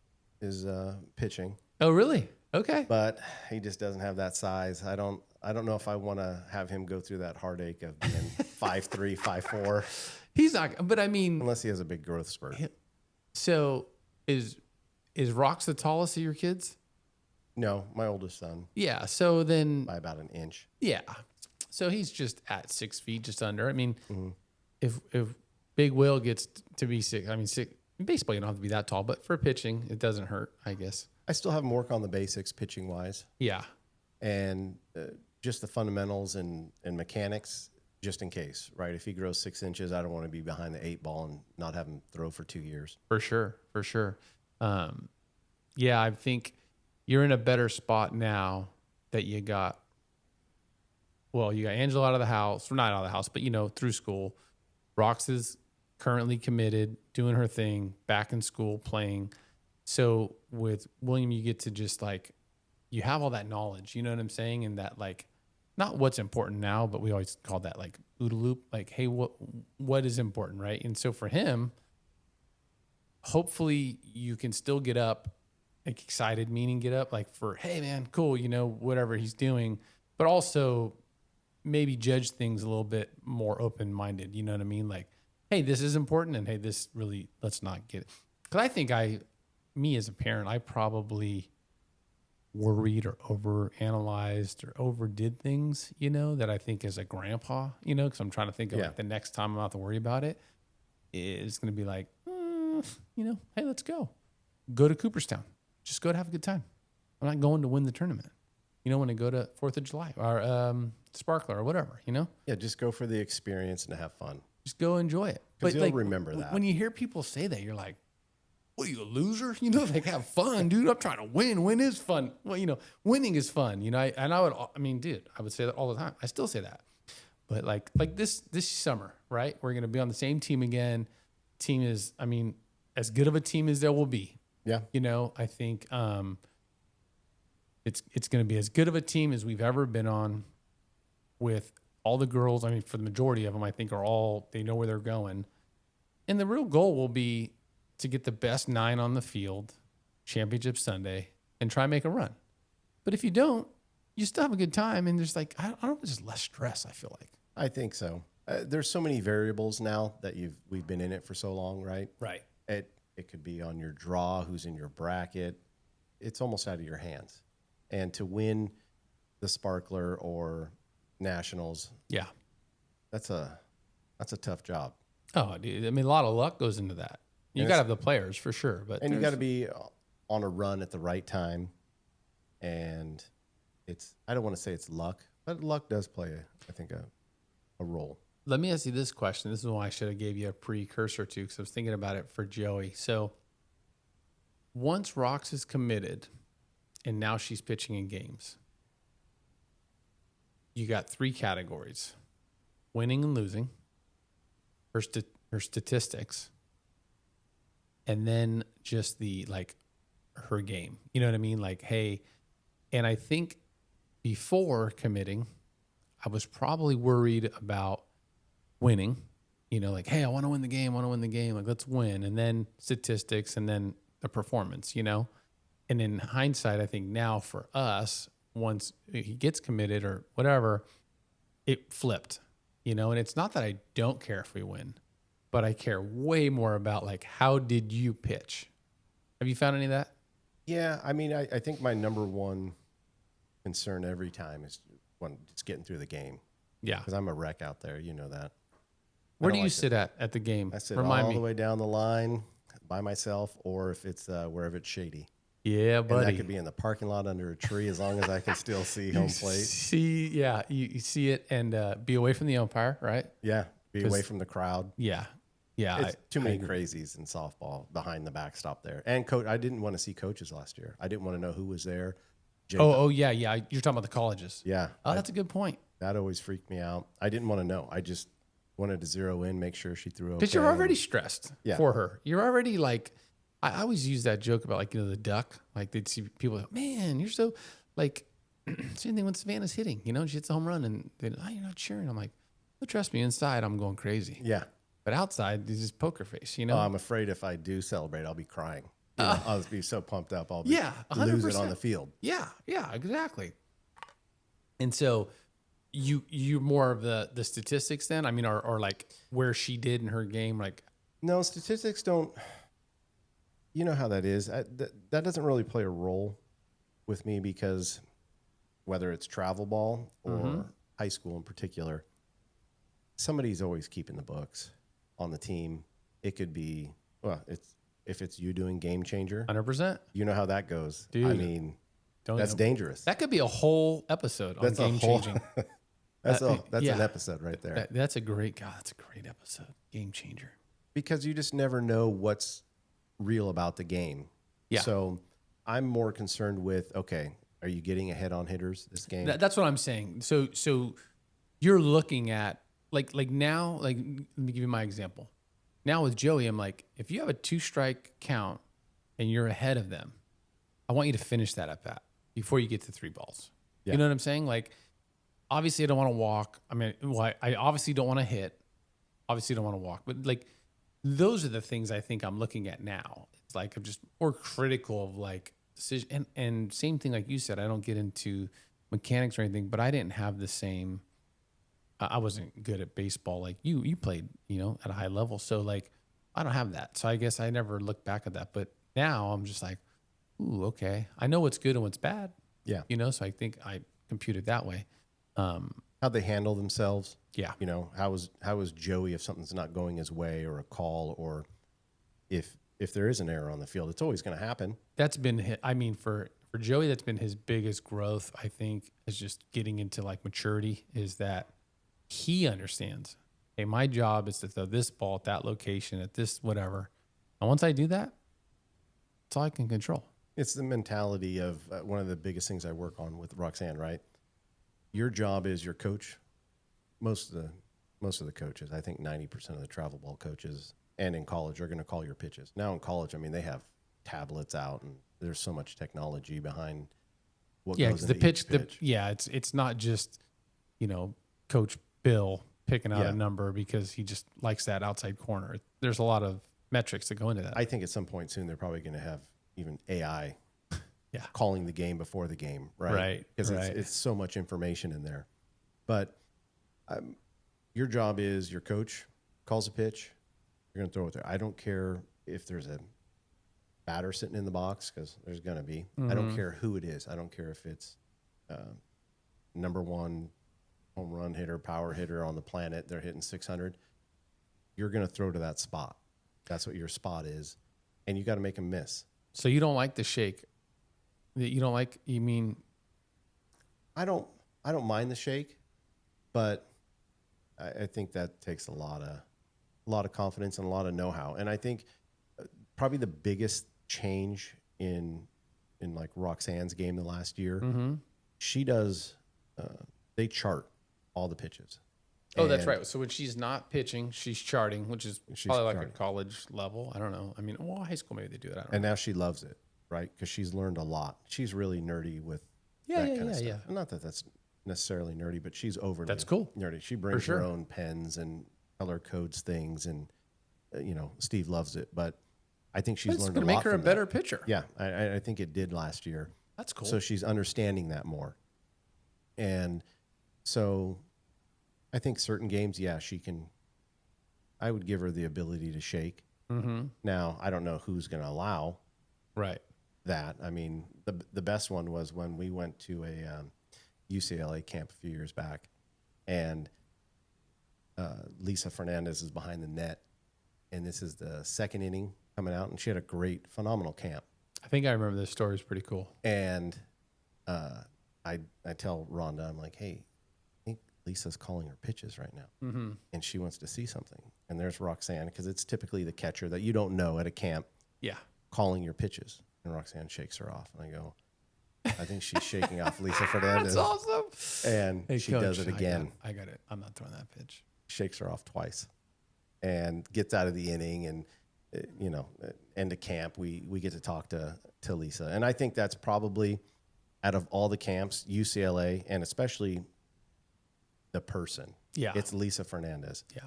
pitching, Oh, really? Okay. but he just doesn't have that size. I don't know if I want to have him go through that heartache of being 5'3", 5'4", He's not. But I mean, unless he has a big growth spurt. so is Rox the tallest of your kids? No, my oldest son Yeah. So then, by about an inch. yeah. So he's just at 6 feet, just under. I mean, Mm-hmm. if Big Will gets to be 6, I mean, baseball you don't have to be that tall, but for pitching, it doesn't hurt, I guess. I still have him work on the basics pitching wise Yeah. and just the fundamentals and mechanics just in case, right? If he grows 6 inches, I don't want to be behind the 8 ball and not have him throw for 2 years. For sure. For sure. Yeah, I think you're in a better spot now that you got Angela out of the house, or not out of the house, but through school. Rox is currently committed, doing her thing, back in school, playing. So with William, you get to just you have all that knowledge, you know what I'm saying? And that not what's important now, but we always call that OODA loop. Hey, what is important, right? And so for him, hopefully you can still get up, excited, meaning get up, hey man, cool, whatever he's doing, but also maybe judge things a little bit more open-minded. You know what I mean? Hey, this is important, and hey, this really, let's not get it. Because I think me as a parent, I probably worried or overanalyzed or overdid things, that I think as a grandpa, because I'm trying to think of the next time I'm not to worry about it, is going to be hey, let's go to Cooperstown. Just go to have a good time. I'm not going to win the tournament. When I go to 4th of July or Sparkler or whatever, Yeah, just go for the experience and have fun. Just go enjoy it. Because he'll remember that. When you hear people say that, you're like, what are you, a loser? Have fun, dude. I'm trying to win. Win is fun. Well, winning is fun. Dude, I would say that all the time. I still say that. But like this summer, right? We're going to be on the same team again. Team is, as good of a team as there will be. Yeah. I think it's going to be as good of a team as we've ever been on, with all the girls. For the majority of them, I think they know where they're going. And the real goal will be to get the best 9 on the field, championship Sunday, and try and make a run. But if you don't, you still have a good time. And there's I don't know, there's less stress, I feel like. I think so. There's so many variables now that we've been in it for so long, right? Right. It could be on your draw, who's in your bracket. It's almost out of your hands. And to win the Sparkler or Nationals, Yeah. that's a tough job. Oh, dude. A lot of luck goes into that. You got to have the players for sure. And you got to be on a run at the right time. And I don't want to say it's luck, but luck does play, I think, a role. Let me ask you this question. This is why I should have gave you a precursor to, because I was thinking about it for Joey. So once Rox is committed and now she's pitching in games, you got 3 categories: winning and losing, her statistics, and then just her game. You know what I mean? Hey, and I think before committing, I was probably worried about winning, hey, I want to win the game, let's win. And then statistics, and then the performance, And in hindsight, I think now for us, once he gets committed or whatever, it flipped, and it's not that I don't care if we win, but I care way more about how did you pitch? Have you found any of that? Yeah, I think my number one concern every time is just getting through the game. Yeah. Because I'm a wreck out there. You know that. Where do you sit at the game? I sit Remind all me. the way down the line by myself, or if it's wherever it's shady. Yeah, buddy. And that could be in the parking lot under a tree, as long as I can still see home plate. You see it and be away from the umpire, right? Yeah, be away from the crowd. Yeah. It's too many crazies in softball behind the backstop there. And coach, I didn't want to see coaches last year. I didn't want to know who was there. Yeah. You're talking about the colleges. Yeah. Oh, that's a good point. That always freaked me out. I didn't want to know. I just wanted to zero in, make sure she threw okay. Because you're already stressed Yeah. for her. You're already like, I always use that joke about like, the duck. Like they'd see people like, man, you're so like, same thing when Savannah's hitting, she hits a home run and you're not cheering. I'm like, well, trust me, inside I'm going crazy. Yeah. But outside, this is poker face, Oh, I'm afraid if I do celebrate, I'll be crying. I'll be so pumped up. I'll be 100%. lose it on the field. Yeah, exactly. And so you're more of the statistics then? I mean, or like where she did in her game, like. No, statistics don't. You know how that is. That doesn't really play a role with me because whether it's travel ball or high school in particular, somebody's always keeping the books on the team. It could be, if it's you doing game changer, 100%. you know how that goes. Dude, I mean, that's dangerous. That could be a whole episode on game changing. That's an episode right there. That's a great episode. Game changer. Because you just never know what's real about the game. Yeah. So I'm more concerned with, okay, are you getting ahead on hitters this game? That's what I'm saying. So you're looking at like now, like let me give you my example. Now with Joey, I'm like, if you have a 2-strike count and you're ahead of them, I want you to finish that at bat before you get to 3 balls. Yeah. You know what I'm saying? Like, obviously I don't want to walk. I mean, I obviously don't want to hit. Obviously don't want to walk, but like, those are the things I think I'm looking at now. It's like I'm just more critical of like decision and same thing like you said. I don't get into mechanics or anything, but I didn't have the same. I wasn't good at baseball like you. You played, at a high level, so like I don't have that. So I guess I never looked back at that. But now I'm just like, ooh, okay. I know what's good and what's bad. Yeah. So I think I computed that way. How they handle themselves. Yeah. How is Joey if something's not going his way or a call or if there is an error on the field, it's always going to happen. That's been, for Joey, that's been his biggest growth, I think, is just getting into like maturity, is that he understands, hey, my job is to throw this ball at that location, at this whatever. And once I do that, that's all I can control. It's the mentality of one of the biggest things I work on with Roxanne, right? Your job is your coach. Most of the coaches, I think 90% of the travel ball coaches and in college are going to call your pitches. Now in college, I mean, they have tablets out and there's so much technology behind what goes into each pitch. It's not just, Coach Bill picking out a number because he just likes that outside corner. There's a lot of metrics that go into that. I think at some point soon they're probably going to have even AI calling the game before the game, right? Right. Because it's so much information in there. But your job is your coach calls a pitch, you're going to throw it there. I don't care if there's a batter sitting in the box, because there's going to be. I don't care who it is. I don't care if it's number 1 home run hitter, power hitter on the planet. They're hitting 600. You're going to throw to that spot. That's what your spot is. And you got to make them miss. So you don't like the shake? You don't like, you mean? I don't mind the shake, but I think that takes a lot of confidence and a lot of know-how. And I think probably the biggest change in like Roxanne's game the last year, she does, they chart all the pitches. Oh, that's right. So when she's not pitching, she's charting, which is probably like a college level. I don't know. I mean, high school maybe they do it. I don't know. Now she loves it, right? Because she's learned a lot. She's really nerdy with that kind of stuff. Yeah. Not that that's necessarily nerdy, but she's overly nerdy. She brings her own pens and color codes things, and Steve loves it. But I think she's learned a lot. It's going to make her a better pitcher. Yeah, I think it did last year. That's cool. So she's understanding that more, and so I think certain games, she can. I would give her the ability to shake. Now I don't know who's going to allow that. I mean, the best one was when we went to UCLA camp a few years back, and Lisa Fernandez is behind the net, and this is the second inning coming out, and she had a great, phenomenal camp. I think I remember this story. It's pretty cool. And I tell Rhonda, I'm like, hey, I think Lisa's calling her pitches right now, and she wants to see something. And there's Roxanne, because it's typically the catcher that you don't know at a camp calling your pitches. And Roxanne shakes her off, and I go, I think she's shaking off Lisa Fernandez. That's awesome. And Hey, she Coach, does it again. I got it. I'm not throwing that pitch. Shakes her off twice and gets out of the inning. And, end of camp, we get to talk to Lisa. And I think that's probably, out of all the camps, UCLA, and especially the person, it's Lisa Fernandez. Yeah.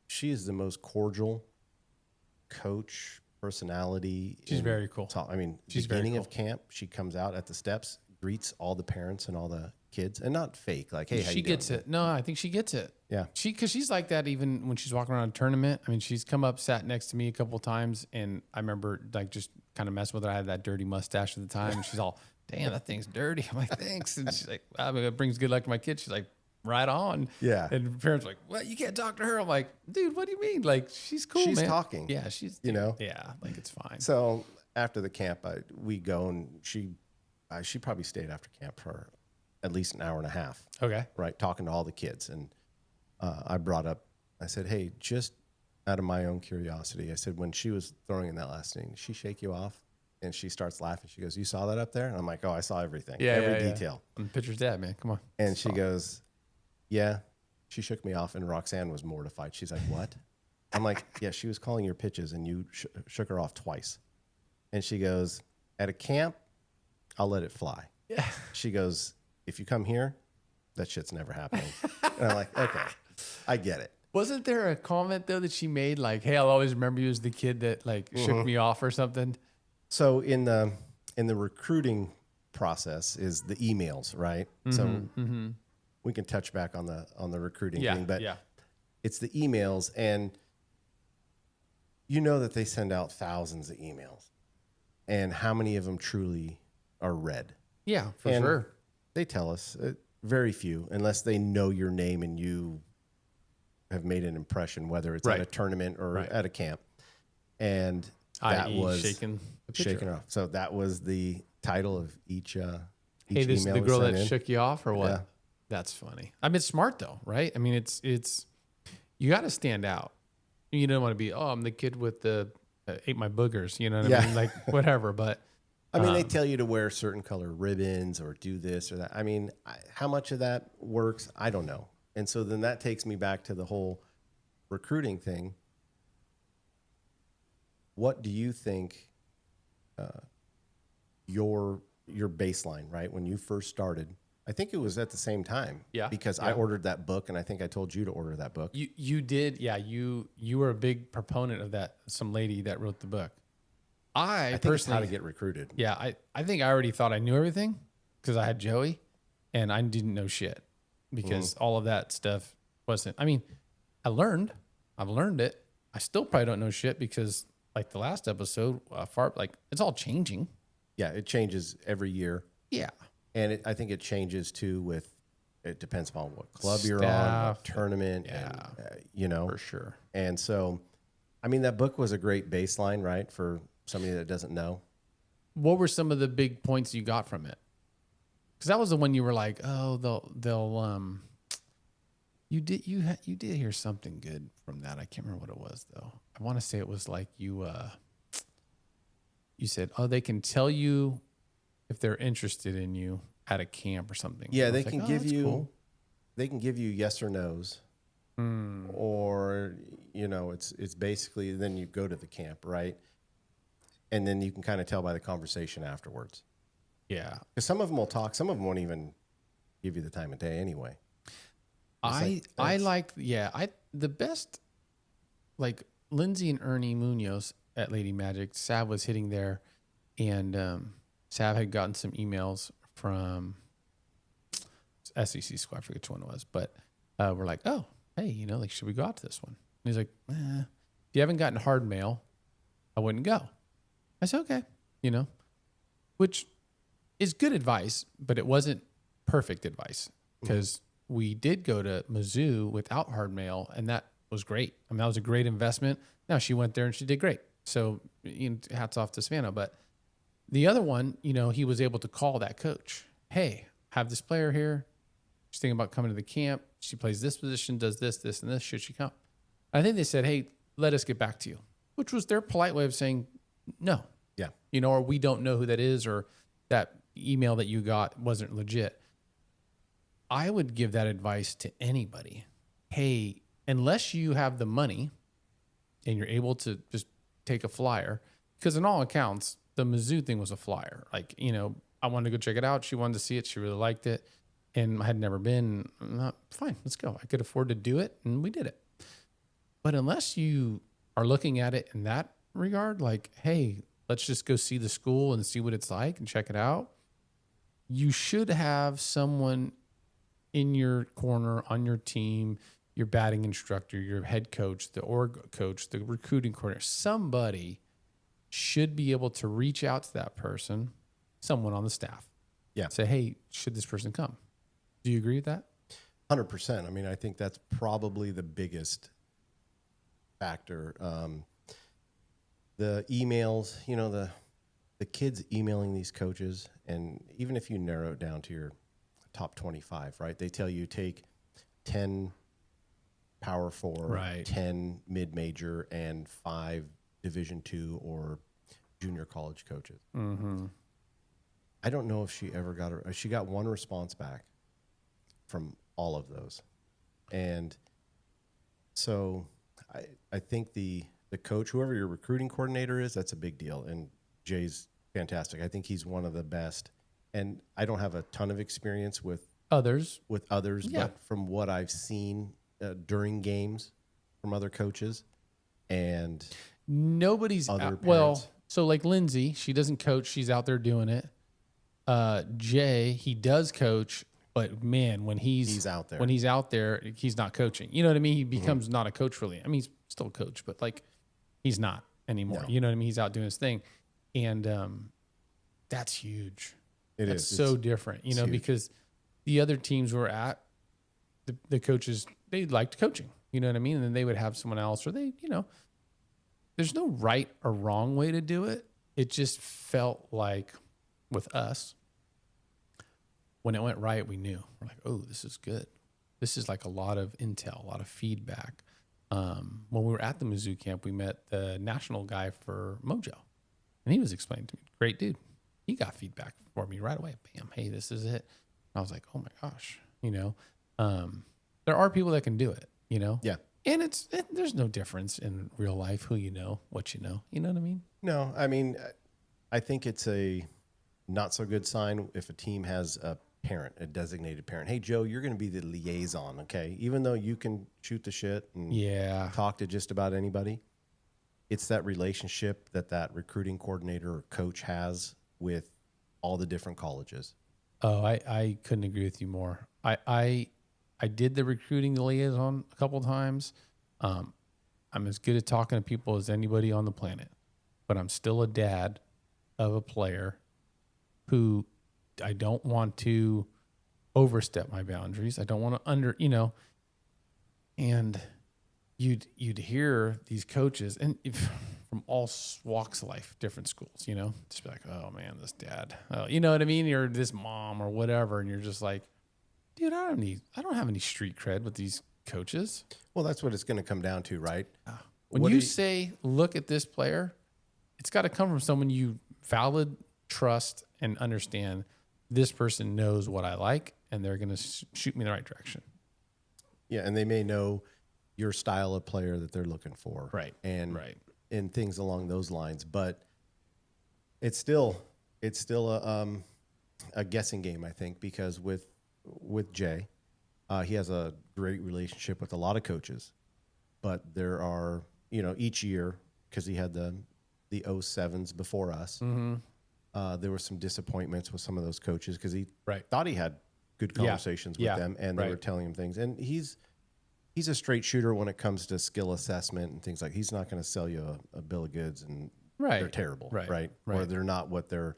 She is the most cordial coach, personality. She's very cool. I mean, She's beginning very of camp, she comes out at the steps, greets all the parents and all the kids, and not fake, like, hey, how she you gets doing? it. No, I think she gets it. Yeah. Because she's like that even when she's walking around a tournament. I mean, she's come up, sat next to me a couple of times, and I remember like just kind of messing with her. I had that dirty mustache at the time, and she's all, damn, that thing's dirty. I'm like, thanks. And she's like, I mean, it brings good luck to my kids. She's like, right on. Yeah. And parents are like, what? You can't talk to her. I'm like, dude, what do you mean? Like, she's cool, She's man. talking. Yeah, she's, yeah, like it's fine. So after the camp, we go, and she probably stayed after camp for at least an hour and a half. Okay. Right, talking to all the kids. And I brought up, I said, hey, just out of my own curiosity, I said, when she was throwing in that last inning, did she shake you off? And she starts laughing. She goes, you saw that up there? And I'm like, oh, I saw everything. Every detail. I'm the pitcher's dad, man. Come on. And she goes, yeah. She shook me off, and Roxanne was mortified. She's like, what? I'm like, yeah, she was calling your pitches, and you shook her off twice. And she goes, at a camp, I'll let it fly. Yeah. She goes, if you come here, that shit's never happening. And I'm like, okay, I get it. Wasn't there a comment though that she made like, hey, I'll always remember you as the kid that like shook me off or something? So in the recruiting process is the emails, right? So we can touch back on the recruiting thing, but it's the emails, and you know that they send out thousands of emails, and how many of them truly are read? Yeah, for sure. They tell us very few, unless they know your name and you have made an impression, whether it's at a tournament or at a camp. And that was shaking off. So that was the title of each hey, this is email the girl that in. shook you off, or what? Yeah. That's funny. I mean, it's smart though, right? I mean, it's you got to stand out. You don't want to be, oh, I'm the kid with the ate my boogers. You know what I mean? Like whatever. But I mean, they tell you to wear certain color ribbons or do this or that. I mean, how much of that works? I don't know. And so then that takes me back to the whole recruiting thing. What do you think your baseline, right? When you first started, I think it was at the same time. Yeah. Because I ordered that book, and I think I told you to order that book. You did, yeah. You were a big proponent of that. Some lady that wrote the book. I think personally, it's How to Get Recruited. Yeah, I think I already thought I knew everything because I had Joey, and I didn't know shit because all of that stuff wasn't. I mean, I've learned it. I still probably don't know shit because, like the last episode, it's all changing. Yeah, it changes every year. Yeah, and I think it changes too it depends upon what club you're on, Staff, what tournament, and, for sure. And so, I mean, that book was a great baseline, right, for somebody that doesn't know. What were some of the big points you got from it? Because that was the one you were like, oh, they'll you did hear something good from that. I can't remember what it was though. I want to say it was like you said, oh, they can tell you if they're interested in you at a camp or something. Yeah, they can give you they can give you yes or no's. Or it's basically then you go to the camp, right? And then you can kind of tell by the conversation afterwards. Yeah. Because some of them will talk. Some of them won't even give you the time of day anyway. The best, like Lindsay and Ernie Munoz at Lady Magic, Sav was hitting there, and Sav had gotten some emails from SEC squad, I forget which one it was, but we're like, oh, hey, like, should we go out to this one? And he's like, if you haven't gotten hard mail, I wouldn't go. I said, okay, which is good advice, but it wasn't perfect advice because we did go to Mizzou without hard mail, and that was great. I mean, that was a great investment. Now she went there and she did great. So hats off to Savannah. But the other one, he was able to call that coach. Hey, have this player here. She's thinking about coming to the camp. She plays this position, does this, this, and this. Should she come? I think they said, hey, let us get back to you, which was their polite way of saying no. Yeah. Or we don't know who that is, or that email that you got wasn't legit. I would give that advice to anybody. Hey, unless you have the money and you're able to just take a flyer, because in all accounts, the Mizzou thing was a flyer. Like, I wanted to go check it out. She wanted to see it. She really liked it. And I had never been. Fine, let's go. I could afford to do it, and we did it. But unless you are looking at it in that regard, like, hey, let's just go see the school and see what it's like and check it out, you should have someone in your corner, on your team, your batting instructor, your head coach, the org coach, the recruiting coordinator. Somebody should be able to reach out to that person, someone on the staff. Yeah. Say, hey, should this person come? Do you agree with that? 100%. I mean, I think that's probably the biggest factor. The emails, the kids emailing these coaches, and even if you narrow it down to your top 25, right? They tell you take 10 Power 4, right, 10 mid-major, and 5 Division II or junior college coaches. Mm-hmm. I don't know if she ever she got one response back from all of those. And so I think the coach, whoever your recruiting coordinator is, that's a big deal. And Jay's fantastic. I think he's one of the best. And I don't have a ton of experience with others, yeah, but from what I've seen during games from other coaches and nobody's other well, so like Lindsay, she doesn't coach. She's out there doing it. Jay, he does coach, but man, when he's out there, he's not coaching. You know what I mean? He becomes not a coach really. I mean, he's still a coach, but like he's not anymore. No. You know what I mean? He's out doing his thing. And that's huge. That's so different, because the other teams were at the coaches, they liked coaching, you know what I mean? And then they would have someone else, or they, there's no right or wrong way to do it. It just felt like with us, when it went right, we knew. We're like, oh, this is good. This is like a lot of intel, a lot of feedback. When we were at the Mizzou camp, we met the national guy for Mojo, and he was explaining to me, great dude. He got feedback for me right away. Bam, hey, this is it. And I was like, oh my gosh, there are people that can do it, Yeah. And there's no difference in real life who what you know what I mean? No, I mean, I think it's a not so good sign if a team has a designated parent. Hey, Joe, you're going to be the liaison, okay? Even though you can shoot the shit and talk to just about anybody, it's that relationship that recruiting coordinator or coach has with all the different colleges. Oh, I couldn't agree with you more. I did the recruiting liaison a couple of times. I'm as good at talking to people as anybody on the planet, but I'm still a dad of a player who I don't want to overstep my boundaries. I don't want to and you'd hear these coaches and from all walks of life, different schools, just be like, oh man, this dad, you know what I mean? Or this mom or whatever. And you're just like, dude, I don't have any street cred with these coaches. Well, that's what it's going to come down to, right? When you say, look at this player, it's got to come from someone you valid, trust, and understand this person knows what I like, and they're going to shoot me in the right direction. Yeah, and they may know your style of player that they're looking for. Right. And things along those lines. But it's still a guessing game, I think, because with Jay, he has a great relationship with a lot of coaches, but there are, each year, because he had the 07s before us, there were some disappointments with some of those coaches because he thought he had good conversations with them, and they were telling him things. And he's a straight shooter when it comes to skill assessment and things like. He's not going to sell you a bill of goods and they're terrible, right? Or they're not what they're,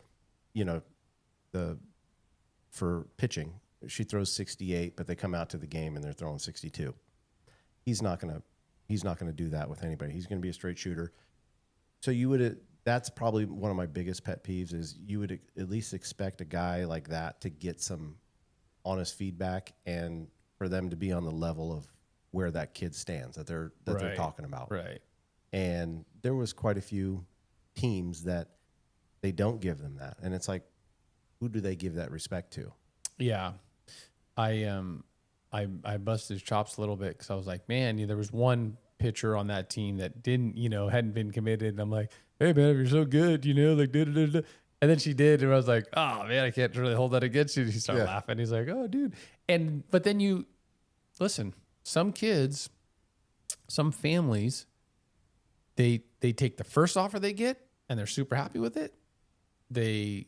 for pitching. she throws 68, but they come out to the game and they're throwing 62. He's not gonna do that with anybody. He's gonna be a straight shooter. So that's probably one of my biggest pet peeves is you would at least expect a guy like that to get some honest feedback and for them to be on the level of where that kid stands that they're talking about. Right. And there was quite a few teams that they don't give them that. And it's like, who do they give that respect to? Yeah. I busted his chops a little bit because I was like, man, there was one pitcher on that team that didn't, hadn't been committed. And I'm like, hey, man, you're so good, like, da-da-da-da. And then she did. And I was like, oh, man, I can't really hold that against you. And he started laughing. He's like, oh, dude. But then listen, some kids, some families, they take the first offer they get and they're super happy with it. They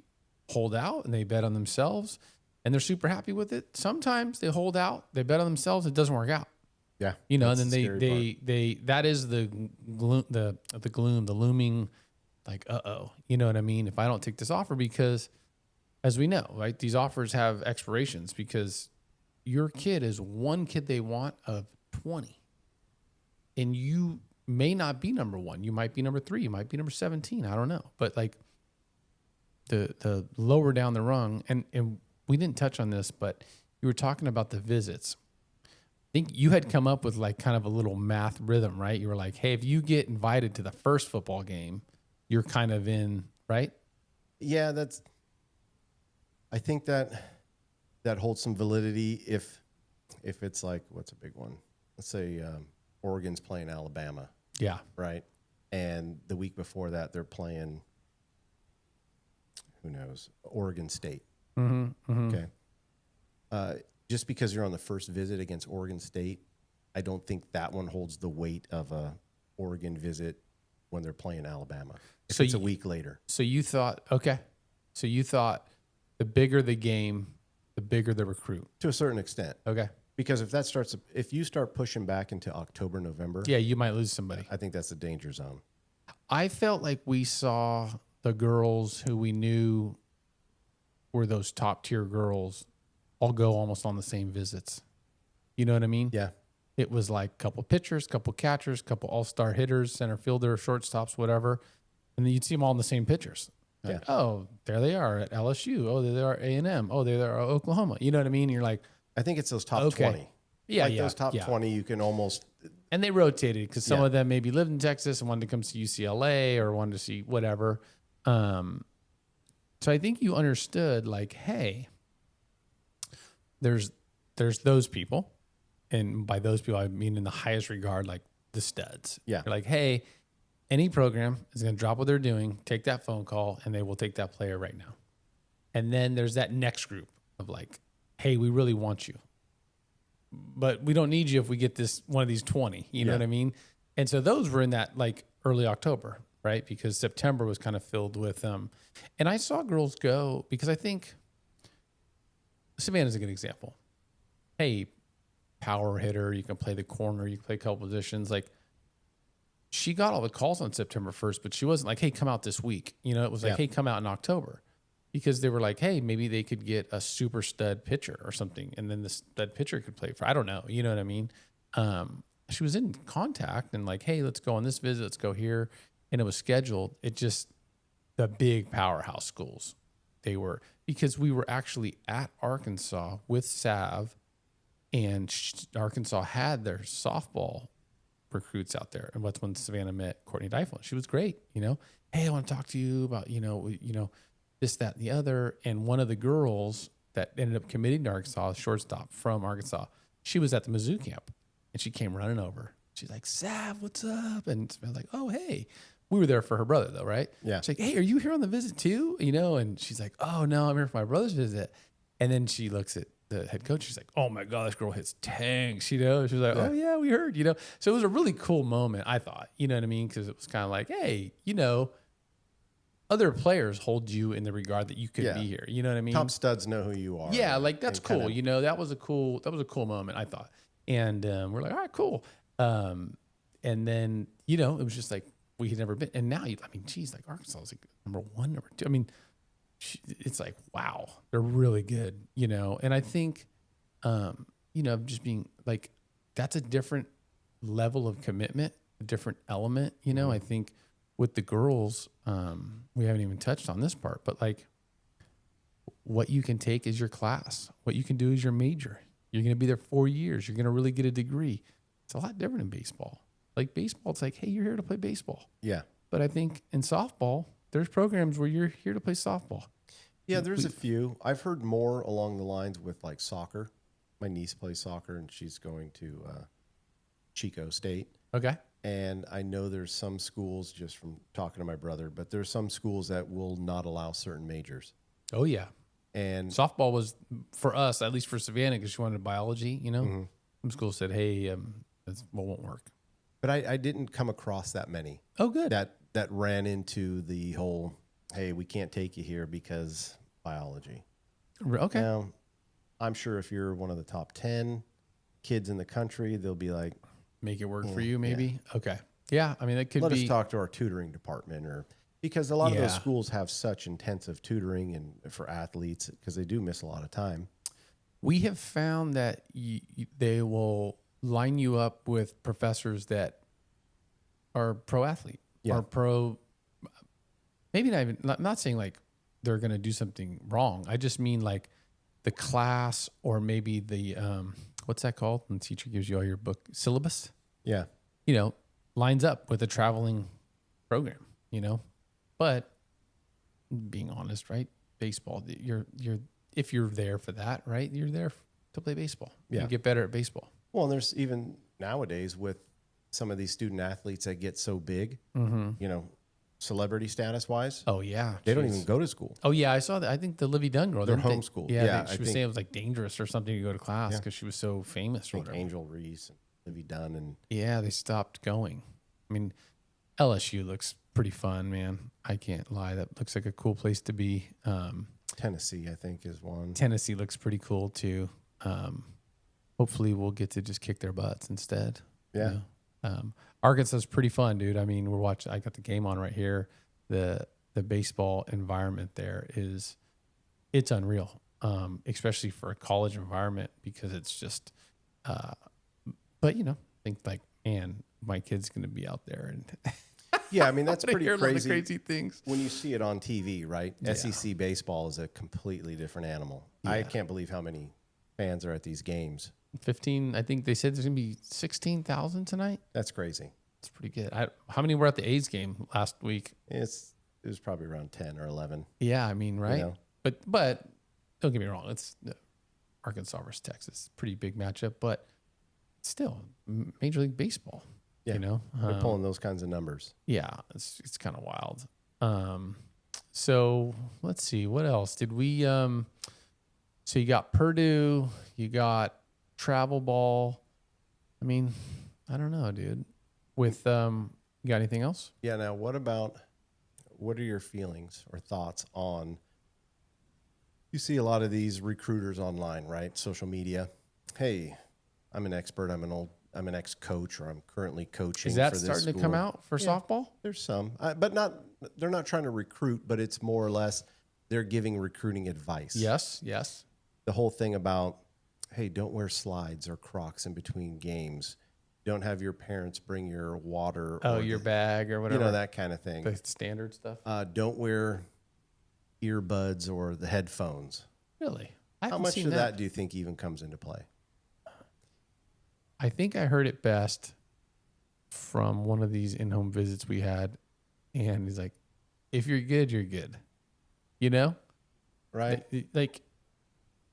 hold out and they bet on themselves and they're super happy with it. Sometimes they hold out, they bet on themselves, it doesn't work out. Yeah. And then they that is the gloom, the looming, like, you know what I mean? If I don't take this offer, because as we know, right, these offers have expirations because your kid is one kid they want of 20. And you may not be number one. You might be number 3. You might be number 17. I don't know. But like the lower down the rung, and we didn't touch on this, but you were talking about the visits. I think you had come up with like kind of a little math rhythm, right? You were like, hey, if you get invited to the first football game, you're kind of in, right? Yeah, I think that holds some validity if it's like, what's a big one? Let's say Oregon's playing Alabama. Yeah. Right. And the week before that, they're playing, who knows, Oregon State. Mm-hmm, mm-hmm. Okay. Just because you're on the first visit against Oregon State, I don't think that one holds the weight of a Oregon visit when they're playing Alabama. So it's a week later. So you thought the bigger the game, the bigger the recruit. To a certain extent. Okay. Because if you start pushing back into October, November. Yeah, you might lose somebody. I think that's the danger zone. I felt like we saw the girls who we knew were those top tier girls all go almost on the same visits. You know what I mean? Yeah. It was like a couple pitchers, couple catchers, couple all-star hitters, center fielder, shortstops, whatever. And then you'd see them all in the same pictures. Like, yeah. Oh, there they are at LSU. Oh, there they are at A&M. Oh, there they are at Oklahoma. You know what I mean? You're like, I think it's those top 20. Yeah, like those top 20, you can almost. And they rotated because some of them maybe lived in Texas and wanted to come to UCLA or wanted to see whatever. So I think you understood, like, hey, there's those people, and by those people I mean in the highest regard, like the studs. Yeah. You're like, hey, any program is going to drop what they're doing, take that phone call, and they will take that player right now. And then there's that next group of like, hey, we really want you, but we don't need you if we get this one of these 20. You know what I mean? And so those were in that like early October, right? Because September was kind of filled with them. And I saw girls go because I think Savannah's a good example. Hey, power hitter, you can play the corner, you can play a couple positions. Like, she got all the calls on September 1st, but she wasn't like, hey, come out this week. It was like, hey, come out in October. Because they were like, hey, maybe they could get a super stud pitcher or something, and then the stud pitcher could play for, I don't know. You know what I mean? She was in contact and like, hey, let's go on this visit, let's go here. And it was scheduled. It just, the big powerhouse schools, they were, because we were actually at Arkansas with Sav, and Arkansas had their softball recruits out there. And that's when Savannah met Courtney Deifel. She was great. Hey, I want to talk to you about, this, that, and the other. And one of the girls that ended up committing to Arkansas, shortstop from Arkansas, she was at the Mizzou camp and she came running over. She's like, Sav, what's up? And I was like, oh, hey. We were there for her brother though, right? Yeah. She's like, hey, are you here on the visit too? And she's like, oh no, I'm here for my brother's visit. And then she looks at the head coach. She's like, oh my God, this girl hits tanks, She's like, oh yeah, we heard, So it was a really cool moment, I thought, you know what I mean? Because it was kind of like, hey, other players hold you in the regard that you could be here. You know what I mean? Top studs know who you are. Yeah, like that's cool. That was a cool moment, I thought. And we're like, all right, cool. And then, it was just like we had never been. And now, geez, like Arkansas is like number 1, number 2. it's like, wow, they're really good, you know? And I think, you know, just being like, that's a different level of commitment, a different element, you know? I think with the girls, we haven't even touched on this part, but like what you can take is your class, what you can do is your major. You're going to be there 4 years. You're going to really get a degree. It's a lot different in baseball. Like baseball, it's like, hey, you're here to play baseball. Yeah. But I think in softball, there's programs where you're here to play softball. Yeah, there's a few. I've heard more along the lines with like soccer. My niece plays soccer, and she's going to Chico State. Okay. And I know there's some schools, just from talking to my brother, but there's some schools that will not allow certain majors. Oh, yeah. And Softball was, for us, at least for Savannah, because she wanted biology, you know? Some schools said, hey, that won't work. but I didn't come across that many Oh, good. that ran into the whole, hey, we can't take you here because biology. Okay. Now, I'm sure if you're one of the top 10 kids in the country, they'll be like, Make it work for you, maybe? Yeah. Okay. Yeah, I mean, that could let be. us talk to our tutoring department, or because a lot of those Yeah. schools have such intensive tutoring and for athletes because they do miss a lot of time. We have found that they will line you up with professors that are pro athlete or pro. Maybe not even. Not saying like they're going to do something wrong. I just mean like the class, or maybe the what's that called? When the teacher gives you all your book syllabus. Yeah. You know, lines up with a traveling program. You know, but being honest, right? Baseball, you're if you're there for that, right? You're there to play baseball. Yeah. You get better at baseball. Well, and there's even nowadays with some of these student athletes that get so big, you know, celebrity status wise, Oh yeah, they don't jeez. even go to school. Oh yeah, I saw that. I think the Livy Dunn girl. They're didn't they? homeschooled. Yeah, Yeah, she I was think- saying it was like dangerous or something to go to class because she was so famous. Or I think whatever. Angel Reese and Livy Dunn and Yeah, they stopped going. I mean, LSU looks pretty fun, man. I can't lie. That looks like a cool place to be. Tennessee, I think, is one. Tennessee looks pretty cool too. Hopefully, we'll get to just kick their butts instead. Yeah. You know? Arkansas is pretty fun, dude. I mean, we're watching. I got the game on right here. The baseball environment there it's unreal, especially for a college environment because it's just. But you know, think like, man, my kid's going to be out there and. Yeah, I mean, that's I pretty hear a lot of crazy. crazy things. When you see it on TV, right? Yeah. SEC baseball is a completely different animal. I can't believe how many fans are at these games. 15. I think they said there's going to be 16,000 tonight. That's crazy. It's pretty good. How many were at the A's game last week? It was probably around 10 or 11. Yeah, I mean, right? know? But don't get me wrong. It's Arkansas versus Texas. Pretty big matchup, but still Major League Baseball. Yeah. You know, They're pulling those kinds of numbers. yeah, it's kind of wild. So let's see, what else did we? So you got Purdue, you got travel ball. I mean, I don't know, dude. With you got anything else? Yeah. Now, what are your feelings or thoughts on? You see a lot of these recruiters online, right? Social media. Hey, I'm an expert. I'm an ex-coach, or I'm currently coaching. Is that for this starting to school. come out for softball? There's some, but not. They're not trying to recruit, but it's more or less they're giving recruiting advice. Yes. The whole thing about, hey, don't wear slides or Crocs in between games. Don't have your parents bring your water. Oh, or your bag or whatever. You know, that kind of thing. The standard stuff. Don't wear earbuds or the headphones. Really? I How haven't much seen of that do you think even comes into play? I think I heard it best from one of these in-home visits we had, and he's like, "If you're good, you're good." You know, Right?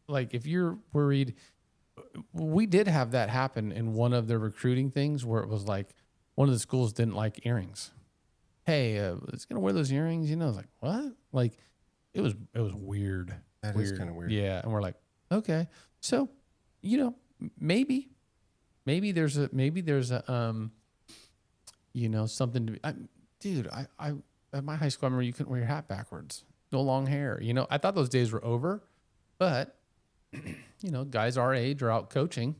like if you're worried, we did have that happen in one of the recruiting things where it was like one of the schools didn't like earrings. Hey, it's gonna wear those earrings. You know, I was like, what? Like, it was weird. That is kinda weird. Yeah, and we're like, okay, so you know, maybe there's a you know, something to be. Dude, I at my high school, I remember you couldn't wear your hat backwards. No long hair. You know, I thought those days were over, but you know, guys our age are out coaching,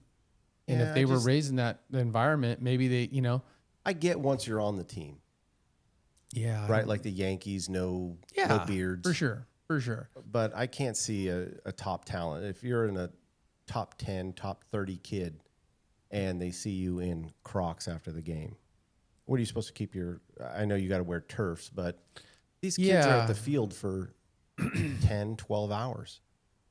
and Yeah, if they were raised in that environment, maybe they, you know, I get once you're on the team, yeah, right? Like the Yankees, no yeah, beards. for sure. For sure. But I can't see a top talent. If you're in a top 10, top 30 kid and they see you in Crocs after the game, what are you supposed to keep your... I know you got to wear turfs, but these kids are at the field for 10, 12 hours.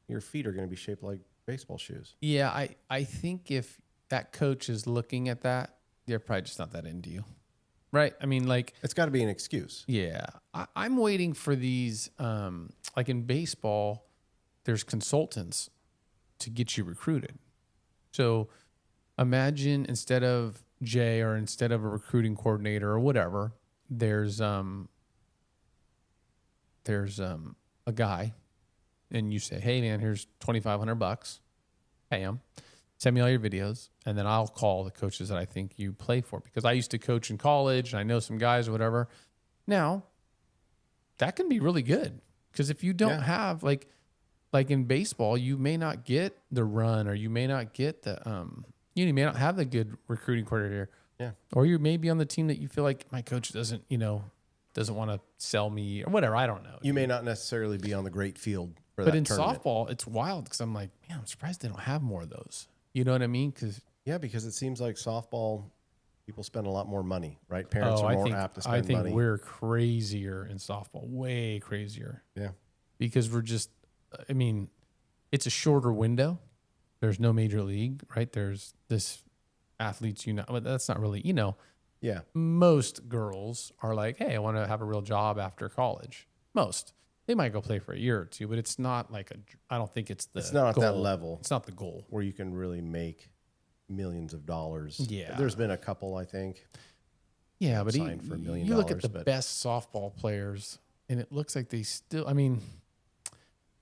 Your feet are going to be shaped like baseball shoes. Yeah, I think if that coach is looking at that, they're probably just not that into you. Right? I mean, like... It's got to be an excuse. Yeah. I'm waiting for these... like in baseball, there's consultants to get you recruited. So imagine instead of Jay or instead of a recruiting coordinator or whatever, there's a guy, and you say, "Hey man, here's $2,500. Pay him. Send me all your videos, and then I'll call the coaches that I think you play for." Because I used to coach in college, and I know some guys or whatever. Now, that can be really good because if you don't have like in baseball, you may not get the run, or you may not get the you may not have the good recruiting coordinator. Yeah. Or you may be on the team that you feel like my coach doesn't want to sell me or whatever. I don't know. You may not necessarily be on the great field for but that in tournament. softball, it's wild because I'm like, man, I'm surprised they don't have more of those. You know what I mean? Because it seems like softball, people spend a lot more money, right? Parents are more apt to spend money. I think we're crazier in softball, way crazier. Yeah. Because we're just, I mean, it's a shorter window. There's no major league, right? There's this athletes, but that's not really, Yeah. Most girls are like, hey, I want to have a real job after college. Most. They might go play for a year or two, but it's not like I don't think it's the It's not goal. at that level. It's not the goal. Where you can really make millions of dollars. Yeah. There's been a couple, I think. Yeah, but signed for $1 million. You look at the best softball players, and it looks like they still, I mean,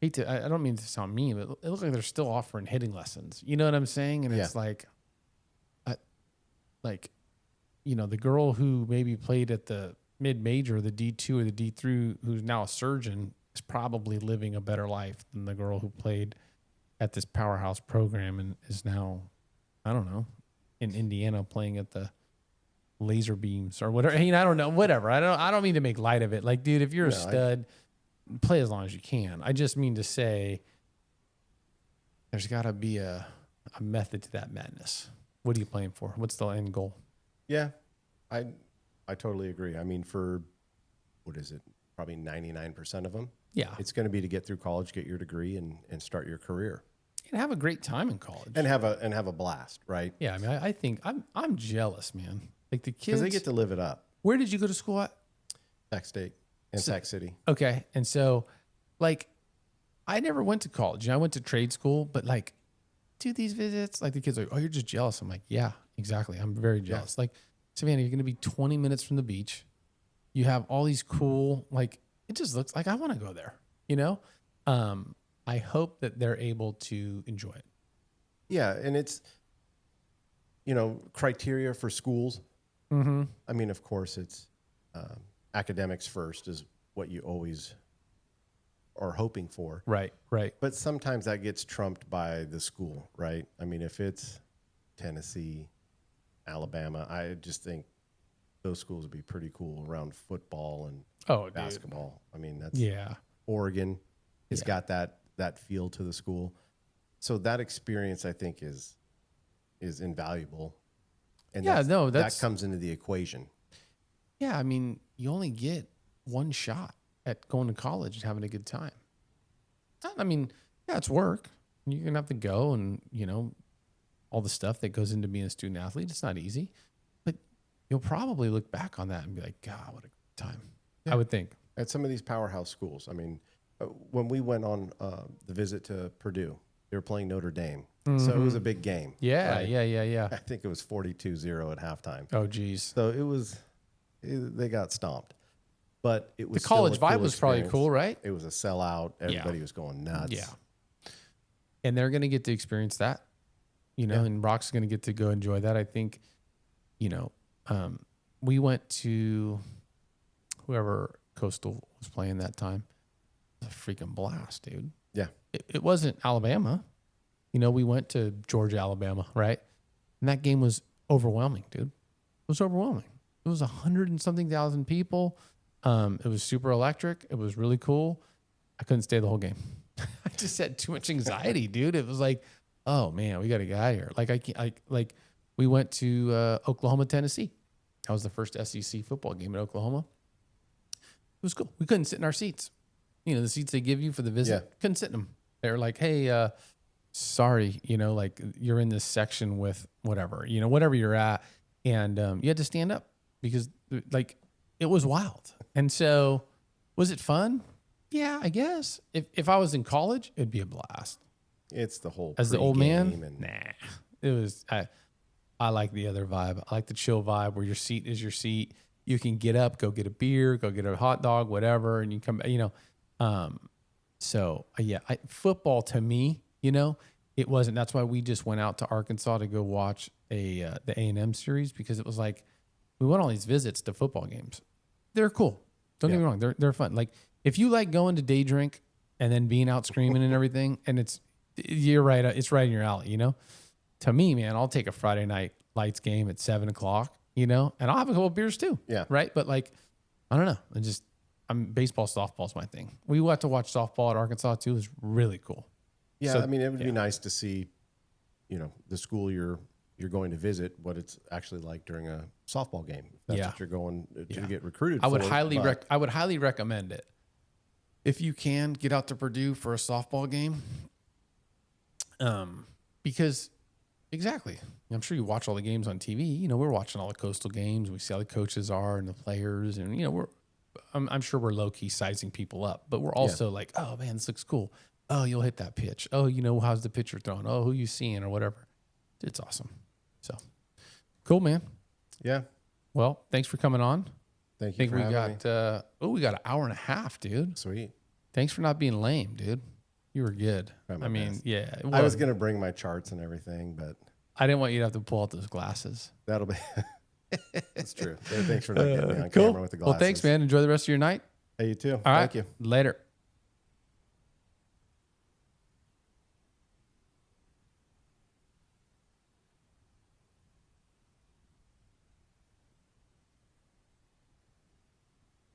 I don't mean to sound mean, but it looks like they're still offering hitting lessons. You know what I'm saying? And it's like, the girl who maybe played at the mid-major, the D2 or the D3, who's now a surgeon, is probably living a better life than the girl who played at this powerhouse program and is now, I don't know, in Indiana playing at the laser beams or whatever. I don't know, whatever. I don't mean to make light of it. Like, dude, if you're a stud, play as long as you can. I just mean to say there's got to be a method to that madness. What are you playing for? What's the end goal? Yeah, I totally agree. I mean, for, what is it, probably 99% of them, it's going to be to get through college, get your degree, and start your career. And have a great time in college. And have a blast, right? Yeah, I mean, I think I'm jealous, man. Like the kids. Because they get to live it up. Where did you go to school at? Sac State and Sac City. Okay, and so, like, I never went to college. I went to trade school, but like, do these visits, like the kids are like, oh, you're just jealous. I'm like, yeah, exactly. I'm very jealous. Like, Savannah, you're going to be 20 minutes from the beach. You have all these cool, like, it just looks like I want to go there, I hope that they're able to enjoy it. Yeah, and it's, criteria for schools. Mm-hmm. I mean, of course, it's academics first is what you always are hoping for. Right. But sometimes that gets trumped by the school, right? I mean, if it's Tennessee, Alabama, I just think those schools would be pretty cool around football and basketball. Dude. I mean, that's Oregon has got that feel to the school. So that experience, I think, is invaluable. And that comes into the equation. Yeah, I mean, you only get one shot at going to college and having a good time. I mean, it's work. You're going to have to go and, all the stuff that goes into being a student athlete. It's not easy. But you'll probably look back on that and be like, God, what a good time. Yeah. I would think. At some of these powerhouse schools, I mean, when we went on the visit to Purdue, they were playing Notre Dame. Mm-hmm. So it was a big game. Yeah, right? Yeah. I think it was 42-0 at halftime. Oh, geez. So they got stomped. But it was the college still a vibe cool was probably cool, right? It was a sellout. Everybody was going nuts. Yeah. And they're going to get to experience that, and Rox's going to get to go enjoy that. I think, we went to whoever Coastal was playing that time. It was a freaking blast, dude. Yeah. It wasn't Alabama. We went to Georgia, Alabama, right? And that game was overwhelming, dude. It was overwhelming. It was 100 and something thousand people. It was super electric. It was really cool. I couldn't stay the whole game. I just had too much anxiety, dude. It was like, oh man, we got to get out of here. Like we went to Oklahoma, Tennessee. That was the first SEC football game in Oklahoma. It was cool. We couldn't sit in our seats. You know, the seats they give you for the visit, couldn't sit in them. They were like, hey, sorry, you know, like you're in this section with whatever, you know, whatever you're at. And you had to stand up because like it was wild. And so was it fun? Yeah, I guess. If I was in college, it'd be a blast. It's the whole as the old man. and Nah, it was. I like the other vibe. I like the chill vibe where your seat is your seat. You can get up, go get a beer, go get a hot dog, whatever, and you come. You know, so yeah, football to me, you know, it wasn't. That's why we just went out to Arkansas to go watch the A&M series because it was like we went on these visits to football games. They're cool. Don't get me wrong. They're fun. Like if you like going to day drink and then being out screaming and everything, and you're right. It's right in your alley, you know. To me, man, I'll take a Friday night lights game at 7:00, you know, and I'll have a couple of beers too. Yeah. Right. But like, I don't know. Baseball, softball's my thing. We got to watch softball at Arkansas too. It was really cool. Yeah. So, I mean, it would be nice to see, you know, the school you're going to visit, what it's actually like during a softball game. If that's what you're going to get recruited for. I would highly recommend it. If you can get out to Purdue for a softball game. Because exactly, I'm sure you watch all the games on TV. You know, we're watching all the Coastal games. We see how the coaches are and the players, and you know, I'm sure we're low key sizing people up, but we're also like, oh man, this looks cool. Oh, you'll hit that pitch. Oh, you know, how's the pitcher throwing? Oh, who you seeing or whatever. It's awesome. So cool, man. Yeah. Well, thanks for coming on. Thank you. We got an hour and a half, dude. Sweet. Thanks for not being lame, dude. You were good. I mean, yeah. I was going to bring my charts and everything, but I didn't want you to have to pull out those glasses. That'll be. That's true. Thanks for not getting me on camera with the glasses. Well, thanks, man. Enjoy the rest of your night. Hey, you too. All right. Thank you. Later.